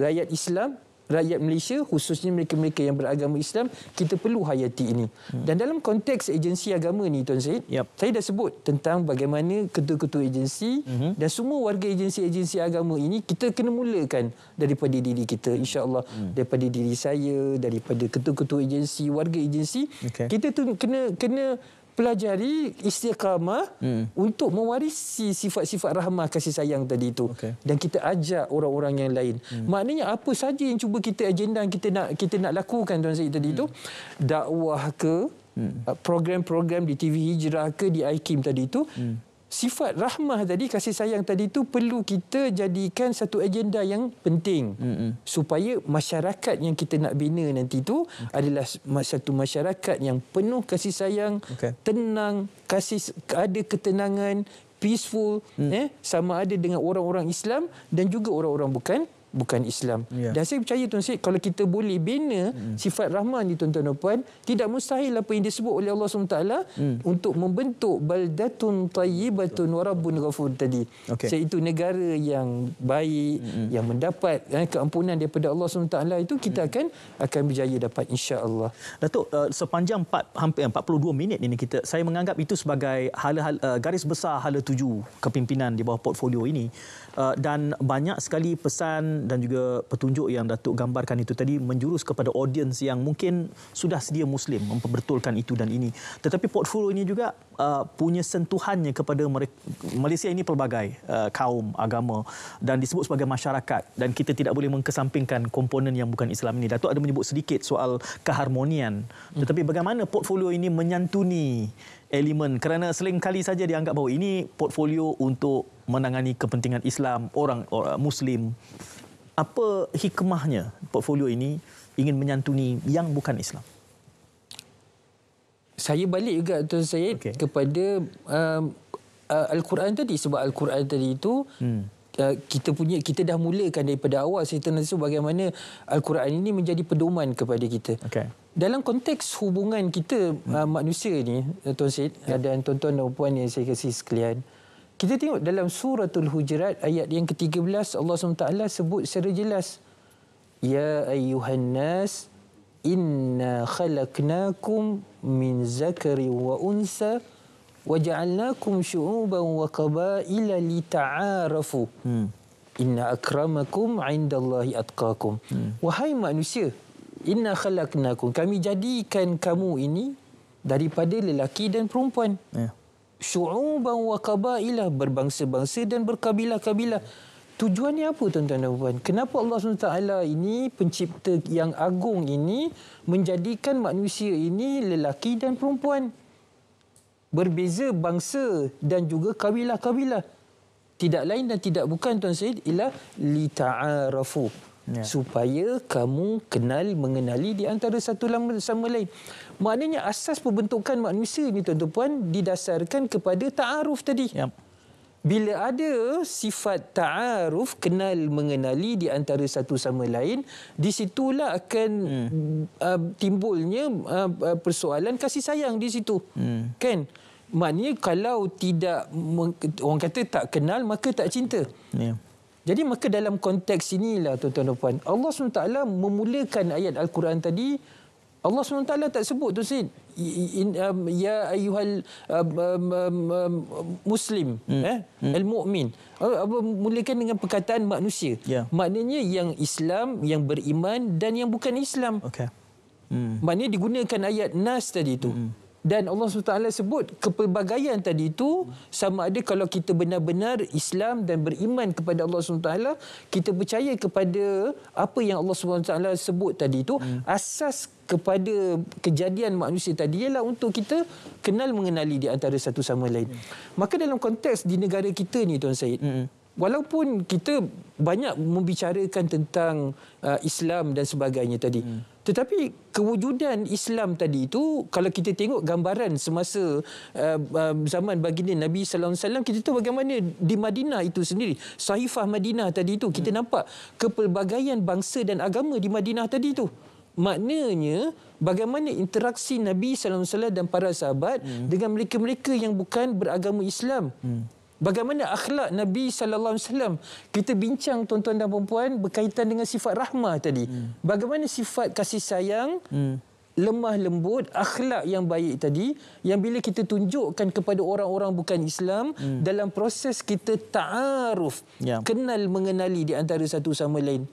[SPEAKER 2] Rakyat Islam, rakyat Malaysia, khususnya mereka-mereka yang beragama Islam, kita perlu hayati ini. Dan dalam konteks agensi agama ni, Tuan Syed, saya dah sebut tentang bagaimana ketua-ketua agensi dan semua warga agensi-agensi agama ini, kita kena mulakan daripada diri kita, insya-Allah. Daripada diri saya, daripada ketua-ketua agensi, warga agensi. Kita tu kena pelajari istiqamah untuk mewarisi sifat-sifat rahmah kasih sayang tadi itu. Dan kita ajak orang-orang yang lain. Maknanya apa saja yang cuba kita agenda kita nak lakukan, Tuan Syed, tadi itu, dakwah ke, program-program di TV Hijrah ke, di IKIM tadi itu, sifat rahmah tadi, kasih sayang tadi itu perlu kita jadikan satu agenda yang penting. Supaya masyarakat yang kita nak bina nanti itu adalah satu masyarakat yang penuh kasih sayang, tenang, ada ketenangan, peaceful, sama ada dengan orang-orang Islam dan juga orang-orang bukan Islam. Dan saya percaya, Tuan Syed, kalau kita boleh bina sifat rahmah ni, tuan-tuan dan puan, tidak mustahil apa yang disebut oleh Allah SWT untuk membentuk baldatun tayyibatun wa rabbun ghafur tadi. Iaitu negara yang baik, yang mendapat keampunan daripada Allah SWT, itu kita akan berjaya dapat, insya-Allah.
[SPEAKER 1] Datuk, sepanjang hampir 42 minit ini saya menganggap itu sebagai garis besar hala tuju kepimpinan di bawah portfolio ini. Dan banyak sekali pesan dan juga petunjuk yang Datuk gambarkan itu tadi menjurus kepada audiens yang mungkin sudah sedia Muslim, memperbetulkan itu dan ini. Tetapi portfolio ini juga punya sentuhannya kepada Malaysia ini pelbagai kaum, agama dan disebut sebagai masyarakat, dan kita tidak boleh mengkesampingkan komponen yang bukan Islam ini. Datuk ada menyebut sedikit soal keharmonian. Tetapi bagaimana portfolio ini menyantuni elemen, kerana sering kali saja dianggap bahawa ini portfolio untuk menangani kepentingan Islam, orang Muslim. Apa hikmahnya portfolio ini ingin menyantuni yang bukan Islam?
[SPEAKER 2] Saya balik juga, Tuan Syed, kepada Al-Quran tadi. Sebab Al-Quran tadi itu kita dah mulakan daripada awal cerita nanti bagaimana Al-Quran ini menjadi pedoman kepada kita. Dalam konteks hubungan kita manusia ni, Tuan Syed, dan tuan-tuan dan puan yang saya kasih sekalian, kita tengok dalam suratul Hujurat ayat yang ke-13, Allah SWT sebut secara jelas, ya ayyuhan nas inna khalaqnakum min zakari wa unsa waja'alnakum syu'uban wa qabaila lita'arafu inna akramakum 'indallahi atqakum. Wahai manusia, inna khalaqnakum, kami jadikan kamu ini daripada lelaki dan perempuan. Syu'uban wa qabaila, berbangsa-bangsa dan berkabilah-kabilah. Tujuannya apa, tuan-tuan dan puan? Kenapa Allah SWT ini, pencipta yang agung ini, menjadikan manusia ini lelaki dan perempuan? Berbeza bangsa dan juga kabilah-kabilah. Tidak lain dan tidak bukan, Tuan Syed, ialah lita'arafu. Supaya kamu mengenali di antara satu sama lain. Maknanya asas pembentukan manusia ni, tuan-tuan puan, didasarkan kepada ta'aruf tadi. Bila ada sifat ta'aruf, mengenali di antara satu sama lain, di situlah akan timbulnya persoalan kasih sayang di situ. Kan? Maknanya kalau tidak, orang kata tak kenal maka tak cinta. Jadi maka dalam konteks inilah, tuan-tuan dan puan, Allah SWT memulakan ayat Al-Quran tadi. Allah SWT tak sebut, Tuan Syed, ya ayyuhal muslim, al-mu'min. Mulakan dengan perkataan manusia. Maknanya yang Islam, yang beriman dan yang bukan Islam. Maknanya digunakan ayat nas tadi itu. Dan Allah SWT sebut kepelbagaian tadi itu sama ada kalau kita benar-benar Islam dan beriman kepada Allah SWT, kita percaya kepada apa yang Allah SWT sebut tadi itu, asas kepada kejadian manusia tadi ialah untuk kita kenal mengenali di antara satu sama lain. Maka dalam konteks di negara kita ni Tuan Syed, walaupun kita banyak membicarakan tentang Islam dan sebagainya tadi, tetapi kewujudan Islam tadi itu, kalau kita tengok gambaran semasa zaman baginda Nabi sallallahu alaihi wasallam, kita tahu bagaimana di Madinah itu sendiri, Sahifah Madinah tadi itu, kita nampak kepelbagaian bangsa dan agama di Madinah tadi itu. Maknanya bagaimana interaksi Nabi sallallahu alaihi wasallam dan para sahabat dengan mereka-mereka yang bukan beragama Islam. Bagaimana akhlak Nabi sallallahu alaihi wasallam. Kita bincang tuan-tuan dan puan-puan berkaitan dengan sifat rahmah tadi. Bagaimana sifat kasih sayang, lemah lembut, akhlak yang baik tadi yang bila kita tunjukkan kepada orang-orang bukan Islam dalam proses kita ta'aruf, kenal mengenali di antara satu sama lain.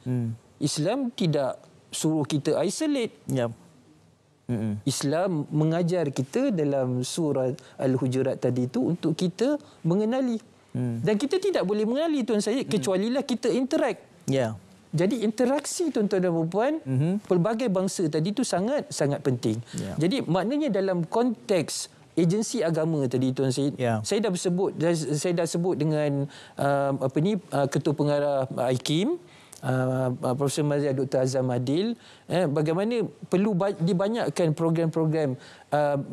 [SPEAKER 2] Islam tidak suruh kita isolate. Islam mengajar kita dalam surah Al-Hujurat tadi itu untuk kita mengenali. Dan kita tidak boleh mengenali Tuan Syed kecualilah kita interact. Jadi interaksi tuan-tuan dan puan-puan pelbagai bangsa tadi itu sangat penting. Jadi maknanya dalam konteks agensi agama tadi Tuan Syed, saya dah sebut dengan Ketua Pengarah IKIM, Profesor Mazhar Dr. Azam Adil, bagaimana perlu dibanyakkan program-program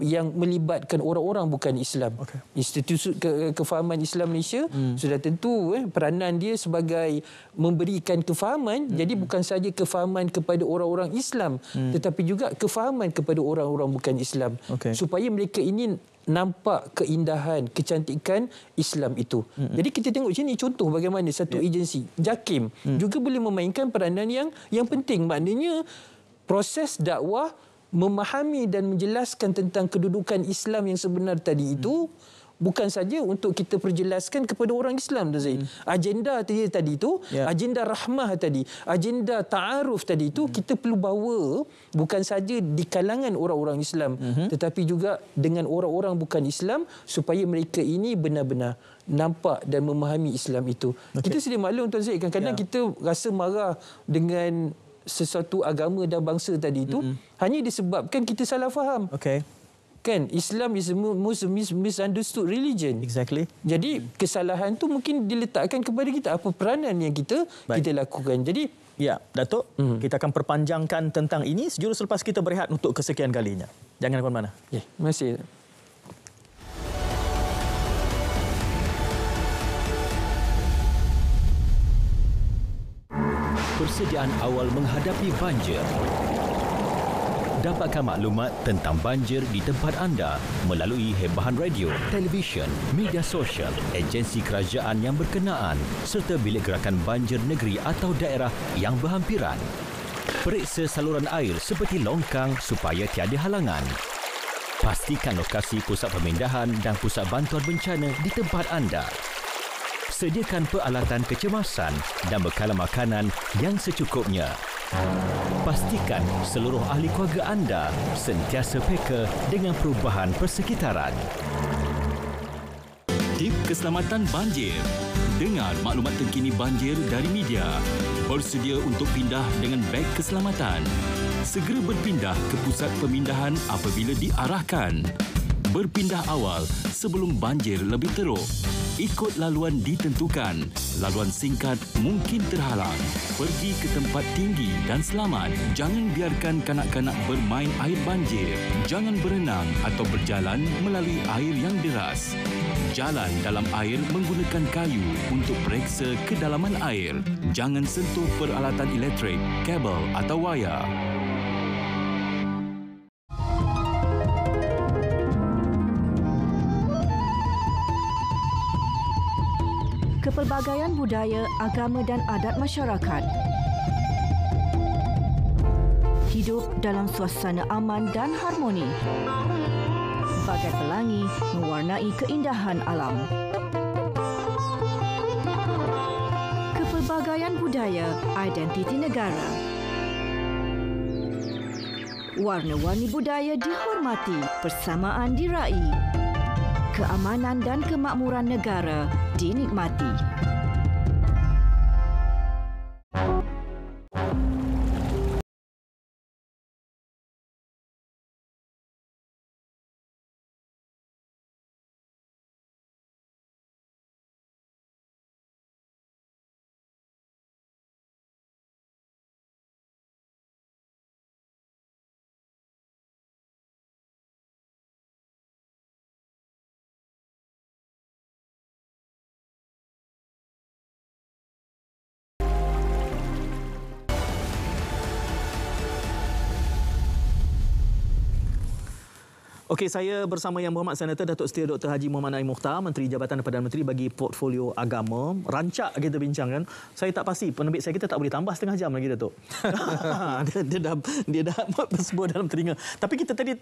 [SPEAKER 2] yang melibatkan orang-orang bukan Islam. Institusi Kefahaman Islam Malaysia sudah tentu peranan dia sebagai memberikan kefahaman, jadi bukan saja kefahaman kepada orang-orang Islam, tetapi juga kefahaman kepada orang-orang bukan Islam, supaya mereka ini nampak keindahan, kecantikan Islam itu. Jadi kita tengok sini contoh bagaimana satu agensi JAKIM juga boleh memainkan peranan yang penting. Maknanya proses dakwah memahami dan menjelaskan tentang kedudukan Islam yang sebenar tadi itu bukan saja untuk kita perjelaskan kepada orang Islam. Agenda tadi itu, agenda rahmah tadi, agenda ta'aruf tadi itu kita perlu bawa bukan saja di kalangan orang-orang Islam, tetapi juga dengan orang-orang bukan Islam supaya mereka ini benar-benar nampak dan memahami Islam itu. Kita sedia maklum Tuan Syed, kadang-kadang kita rasa marah dengan sesuatu agama dan bangsa tadi itu hanya disebabkan kita salah faham. Kan Islam is a most misunderstood religion. Jadi kesalahan tu mungkin diletakkan kepada kita, apa peranan yang kita lakukan. Jadi
[SPEAKER 1] Datuk, kita akan perpanjangkan tentang ini sejurus selepas kita berehat untuk kesekian kalinya. Jangan ke mana-mana.
[SPEAKER 2] Terima kasih.
[SPEAKER 3] Persediaan awal menghadapi banjir. Dapatkan maklumat tentang banjir di tempat anda melalui hebahan radio, televisyen, media sosial, agensi kerajaan yang berkenaan serta bilik gerakan banjir negeri atau daerah yang berhampiran. Periksa saluran air seperti longkang supaya tiada halangan. Pastikan lokasi pusat pemindahan dan pusat bantuan bencana di tempat anda. Sediakan peralatan kecemasan dan bekalan makanan yang secukupnya. Pastikan seluruh ahli keluarga anda sentiasa peka dengan perubahan persekitaran. Tip keselamatan banjir. Dengar maklumat terkini banjir dari media. Bersedia untuk pindah dengan beg keselamatan. Segera berpindah ke pusat pemindahan apabila diarahkan. Berpindah awal sebelum banjir lebih teruk. Ikut laluan ditentukan. Laluan singkat mungkin terhalang. Pergi ke tempat tinggi dan selamat. Jangan biarkan kanak-kanak bermain air banjir. Jangan berenang atau berjalan melalui air yang deras. Jalan dalam air menggunakan kayu untuk periksa kedalaman air. Jangan sentuh peralatan elektrik, kabel atau wayar.
[SPEAKER 5] Kepelbagaian budaya, agama dan adat masyarakat. hidup dalam suasana aman dan harmoni. Bagai pelangi mewarnai keindahan alam. Kepelbagaian budaya, identiti negara. Warna-warni budaya dihormati, persamaan diraih. Keamanan dan kemakmuran negara dinikmati.
[SPEAKER 1] Okey, saya bersama Yang Berhormat Senator Datuk Setia Dr. Haji Muhammad Naim Mukhtar, Menteri Jabatan Perdana Menteri bagi Portfolio Agama. Rancak kita bincangkan. Saya tak pasti penerbit saya kita tak boleh tambah setengah jam lagi, Datuk. dia dah bersebut dalam telinga. Tapi kita tadi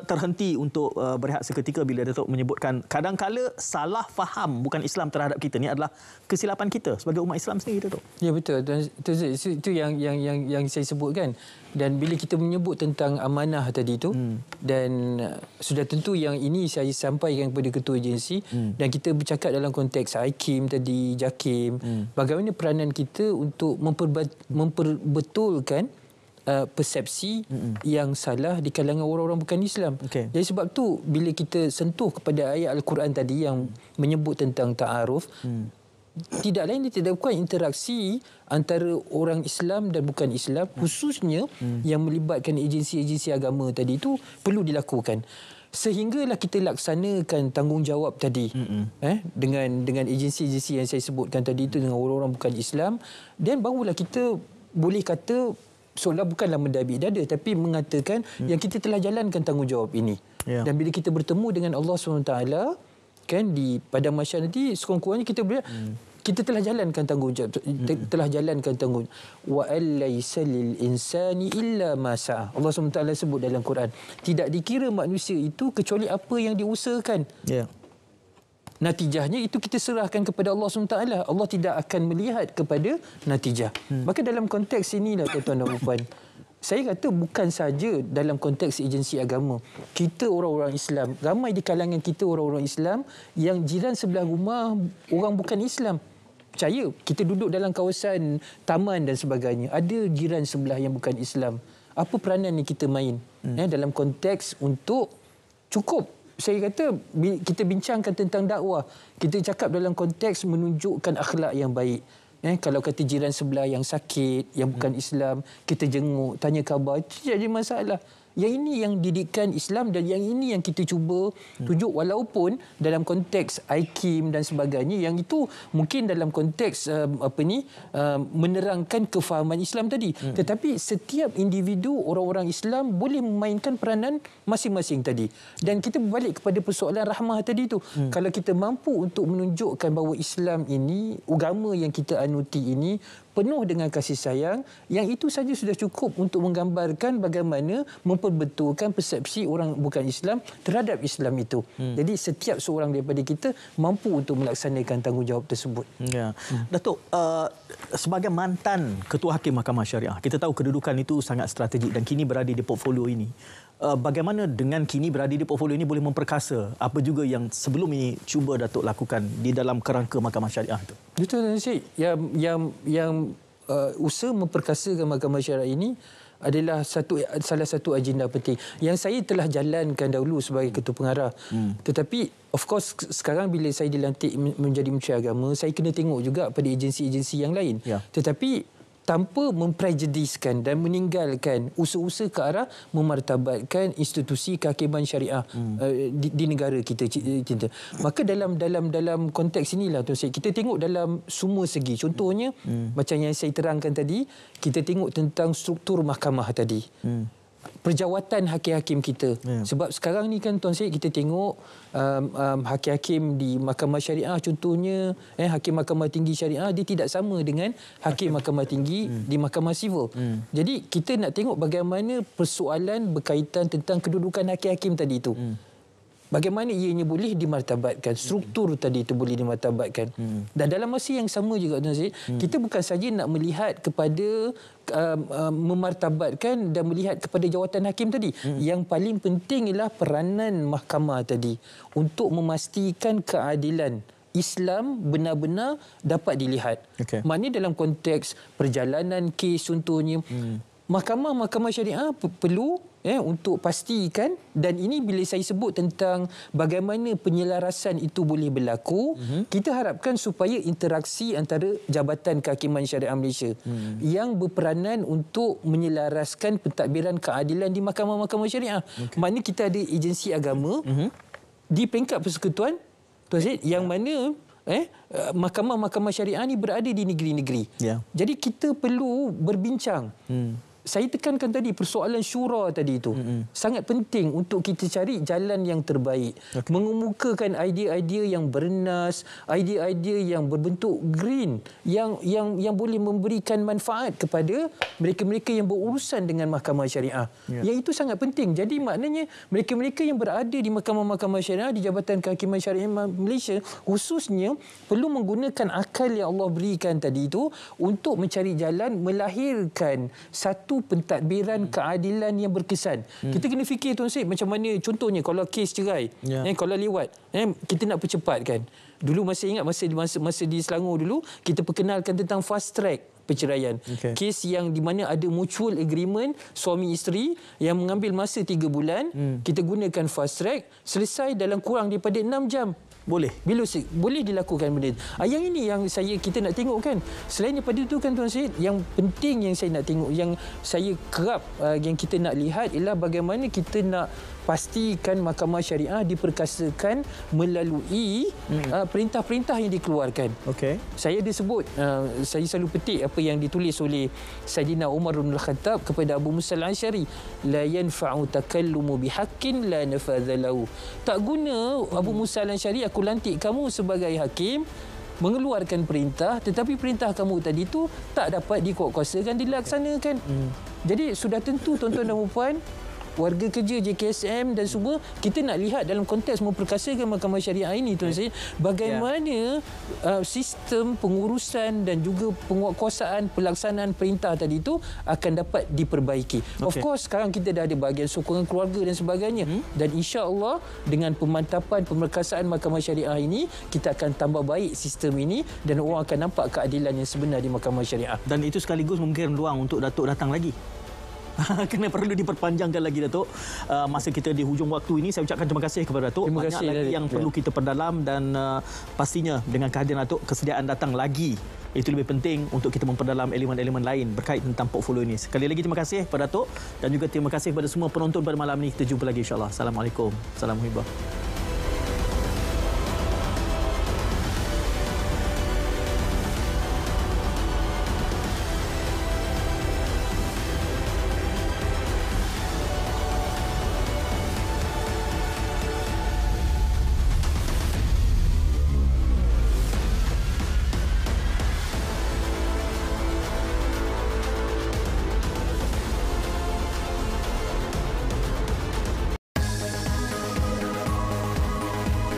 [SPEAKER 1] terhenti untuk berehat seketika bila Datuk menyebutkan kadang-kala salah faham bukan Islam terhadap kita ni adalah kesilapan kita sebagai umat Islam sendiri, Datuk.
[SPEAKER 2] Ya, betul. Dan itu yang saya sebutkan. Dan bila kita menyebut tentang amanah tadi itu, dan sudah tentu yang ini saya sampaikan kepada ketua agensi, dan kita bercakap dalam konteks IKIM tadi, JAKIM, bagaimana peranan kita untuk memperbetulkan persepsi yang salah di kalangan orang-orang bukan Islam. Jadi sebab tu bila kita sentuh kepada ayat Al-Quran tadi yang menyebut tentang ta'aruf, tidak lain tidak bukan interaksi antara orang Islam dan bukan Islam, khususnya yang melibatkan agensi-agensi agama tadi itu perlu dilakukan. Sehinggalah kita laksanakan tanggungjawab tadi dengan agensi-agensi yang saya sebutkan tadi itu, dengan orang-orang bukan Islam, dan barulah kita boleh kata seolah bukanlah mendabik dada, tapi mengatakan yang kita telah jalankan tanggungjawab ini. Dan bila kita bertemu dengan Allah SWT kan di padang mahsyar nanti, sekurang-kurangnya kita boleh kita telah jalankan tanggungjawab, wa alaysa lil insani illa ma sa'a. Allah SWT sebut dalam Quran, tidak dikira manusia itu kecuali apa yang diusahakan. Natijahnya itu kita serahkan kepada Allah SWT. Allah tidak akan melihat kepada natijah. Maka dalam konteks inilah tuan-tuan dan puan, saya kata bukan saja dalam konteks agensi agama. Kita orang-orang Islam, ramai di kalangan kita orang-orang Islam yang jiran sebelah rumah orang bukan Islam. Percaya, kita duduk dalam kawasan taman dan sebagainya, ada jiran sebelah yang bukan Islam. Apa peranan yang kita main dalam konteks untuk cukup? Saya kata kita bincangkan tentang dakwah, kita cakap dalam konteks menunjukkan akhlak yang baik. Kalau kata jiran sebelah yang sakit, yang bukan Islam, kita jenguk, tanya khabar, itu tidak ada masalah. Yang ini yang didikan Islam, dan yang ini yang kita cuba tunjuk, walaupun dalam konteks IKIM dan sebagainya, yang itu mungkin dalam konteks menerangkan kefahaman Islam tadi. Tetapi setiap individu orang-orang Islam boleh memainkan peranan masing-masing tadi. Dan kita berbalik kepada persoalan rahmah tadi tu. Kalau kita mampu untuk menunjukkan bahawa Islam ini, agama yang kita anuti ini penuh dengan kasih sayang, yang itu saja sudah cukup untuk menggambarkan bagaimana memperbetulkan persepsi orang bukan Islam terhadap Islam itu. Jadi setiap seorang daripada kita mampu untuk melaksanakan tanggungjawab tersebut.
[SPEAKER 1] Datuk, sebagai mantan Ketua Hakim Mahkamah Syariah, kita tahu kedudukan itu sangat strategik dan kini berada di portfolio ini. Bagaimana dengan kini berada di portfolio ini boleh memperkasa apa juga yang sebelum ini cuba Datuk lakukan di dalam kerangka Mahkamah Syariah itu?
[SPEAKER 2] Betul, Encik. Yang usaha memperkasakan Mahkamah Syariah ini adalah salah satu agenda penting yang saya telah jalankan dahulu sebagai Ketua Pengarah. Tetapi of course sekarang bila saya dilantik menjadi Menteri Agama, saya kena tengok juga pada agensi-agensi yang lain. Tetapi tanpa memprejudiskan dan meninggalkan usaha-usaha ke arah memartabatkan institusi kehakiman syariah di negara kita. Maka dalam konteks inilah Tuan Syed, kita tengok dalam semua segi. Contohnya macam yang saya terangkan tadi, kita tengok tentang struktur mahkamah tadi. perjawatan hakim-hakim kita. Sebab sekarang ni kan Tuan Syed, kita tengok hakim-hakim di Mahkamah Syariah contohnya, hakim Mahkamah Tinggi Syariah dia tidak sama dengan hakim Mahkamah Tinggi di Mahkamah Sivil. Jadi kita nak tengok bagaimana persoalan berkaitan tentang kedudukan hakim-hakim tadi itu. Bagaimana ianya boleh dimartabatkan, struktur tadi itu boleh dimartabatkan. Dan dalam masa yang sama juga Tuan Syed, kita bukan saja nak melihat kepada memartabatkan dan melihat kepada jawatan hakim tadi. Yang paling penting ialah peranan mahkamah tadi untuk memastikan keadilan Islam benar-benar dapat dilihat. Maknanya dalam konteks perjalanan kes contohnya, mahkamah syariah perlu untuk pastikan, dan ini bila saya sebut tentang bagaimana penyelarasan itu boleh berlaku, kita harapkan supaya interaksi antara Jabatan Kehakiman Syariah Malaysia yang berperanan untuk menyelaraskan pentadbiran keadilan di mahkamah-mahkamah syariah. Maknanya kita ada agensi agama di peringkat persekutuan, Tuan Syed, yang mana mahkamah-mahkamah syariah ni berada di negeri-negeri. Jadi kita perlu berbincang. Saya tekankan tadi persoalan syura tadi itu sangat penting untuk kita cari jalan yang terbaik, mengemukakan idea-idea yang bernas, idea-idea yang berbentuk green, yang boleh memberikan manfaat kepada mereka-mereka yang berurusan dengan mahkamah syariah. Yang itu sangat penting. Jadi maknanya mereka-mereka yang berada di mahkamah-mahkamah syariah, di Jabatan Kehakiman Syariah Malaysia khususnya, perlu menggunakan akal yang Allah berikan tadi itu untuk mencari jalan melahirkan satu pentadbiran keadilan yang berkesan. Kita kena fikir Tuan Syed, macam mana contohnya kalau kes cerai, kalau lewat, kita nak percepatkan. Dulu masih ingat masa di Selangor dulu, kita perkenalkan tentang fast track perceraian. Kes yang di mana ada mutual agreement suami isteri yang mengambil masa 3 bulan, kita gunakan fast track, selesai dalam kurang daripada 6 jam. Boleh dilakukan benda. Yang ini yang kita nak tengok kan. Selain daripada itu kan Tuan Syed, yang penting yang saya nak tengok, yang saya kerap yang kita nak lihat ialah bagaimana kita nak pastikan mahkamah syariah diperkasakan melalui perintah-perintah yang dikeluarkan. Saya ada sebut, saya selalu petik apa yang ditulis oleh Sayyidina Umar bin Khattab kepada Abu Musa al-Asy'ari, la yanfa'u takallumu bihaqqin la nafadha lahu. Tak guna Abu Musa al-Asy'ari, aku lantik kamu sebagai hakim mengeluarkan perintah, tetapi perintah kamu tadi tu tak dapat dikuatkuasakan, dilaksanakan. Jadi sudah tentu tuan-tuan dan puan, warga kerja JKSM dan semua, kita nak lihat dalam konteks memperkasakan mahkamah syariah ini Tuan Syed, bagaimana sistem pengurusan dan juga penguatkuasaan pelaksanaan perintah tadi itu akan dapat diperbaiki. Of course sekarang kita dah ada bahagian sokongan keluarga dan sebagainya, dan insya-Allah dengan pemantapan pemerkasaan mahkamah syariah ini, kita akan tambah baik sistem ini dan orang akan nampak keadilan yang sebenar di mahkamah syariah.
[SPEAKER 1] Dan itu sekaligus memberikan ruang untuk Datuk datang lagi. Kena perlu diperpanjangkan lagi Datuk. Masa kita di hujung waktu ini, saya ucapkan terima kasih kepada Datuk.
[SPEAKER 2] Terima
[SPEAKER 1] kasih lagi yang perlu kita perdalam, dan pastinya dengan kehadiran Datuk, kesediaan datang lagi itu lebih penting untuk kita memperdalam elemen-elemen lain berkait tentang portfolio ini. Sekali lagi terima kasih kepada Datuk, dan juga terima kasih kepada semua penonton pada malam ini. Kita jumpa lagi insya-Allah. Assalamualaikum. Salam muhibah.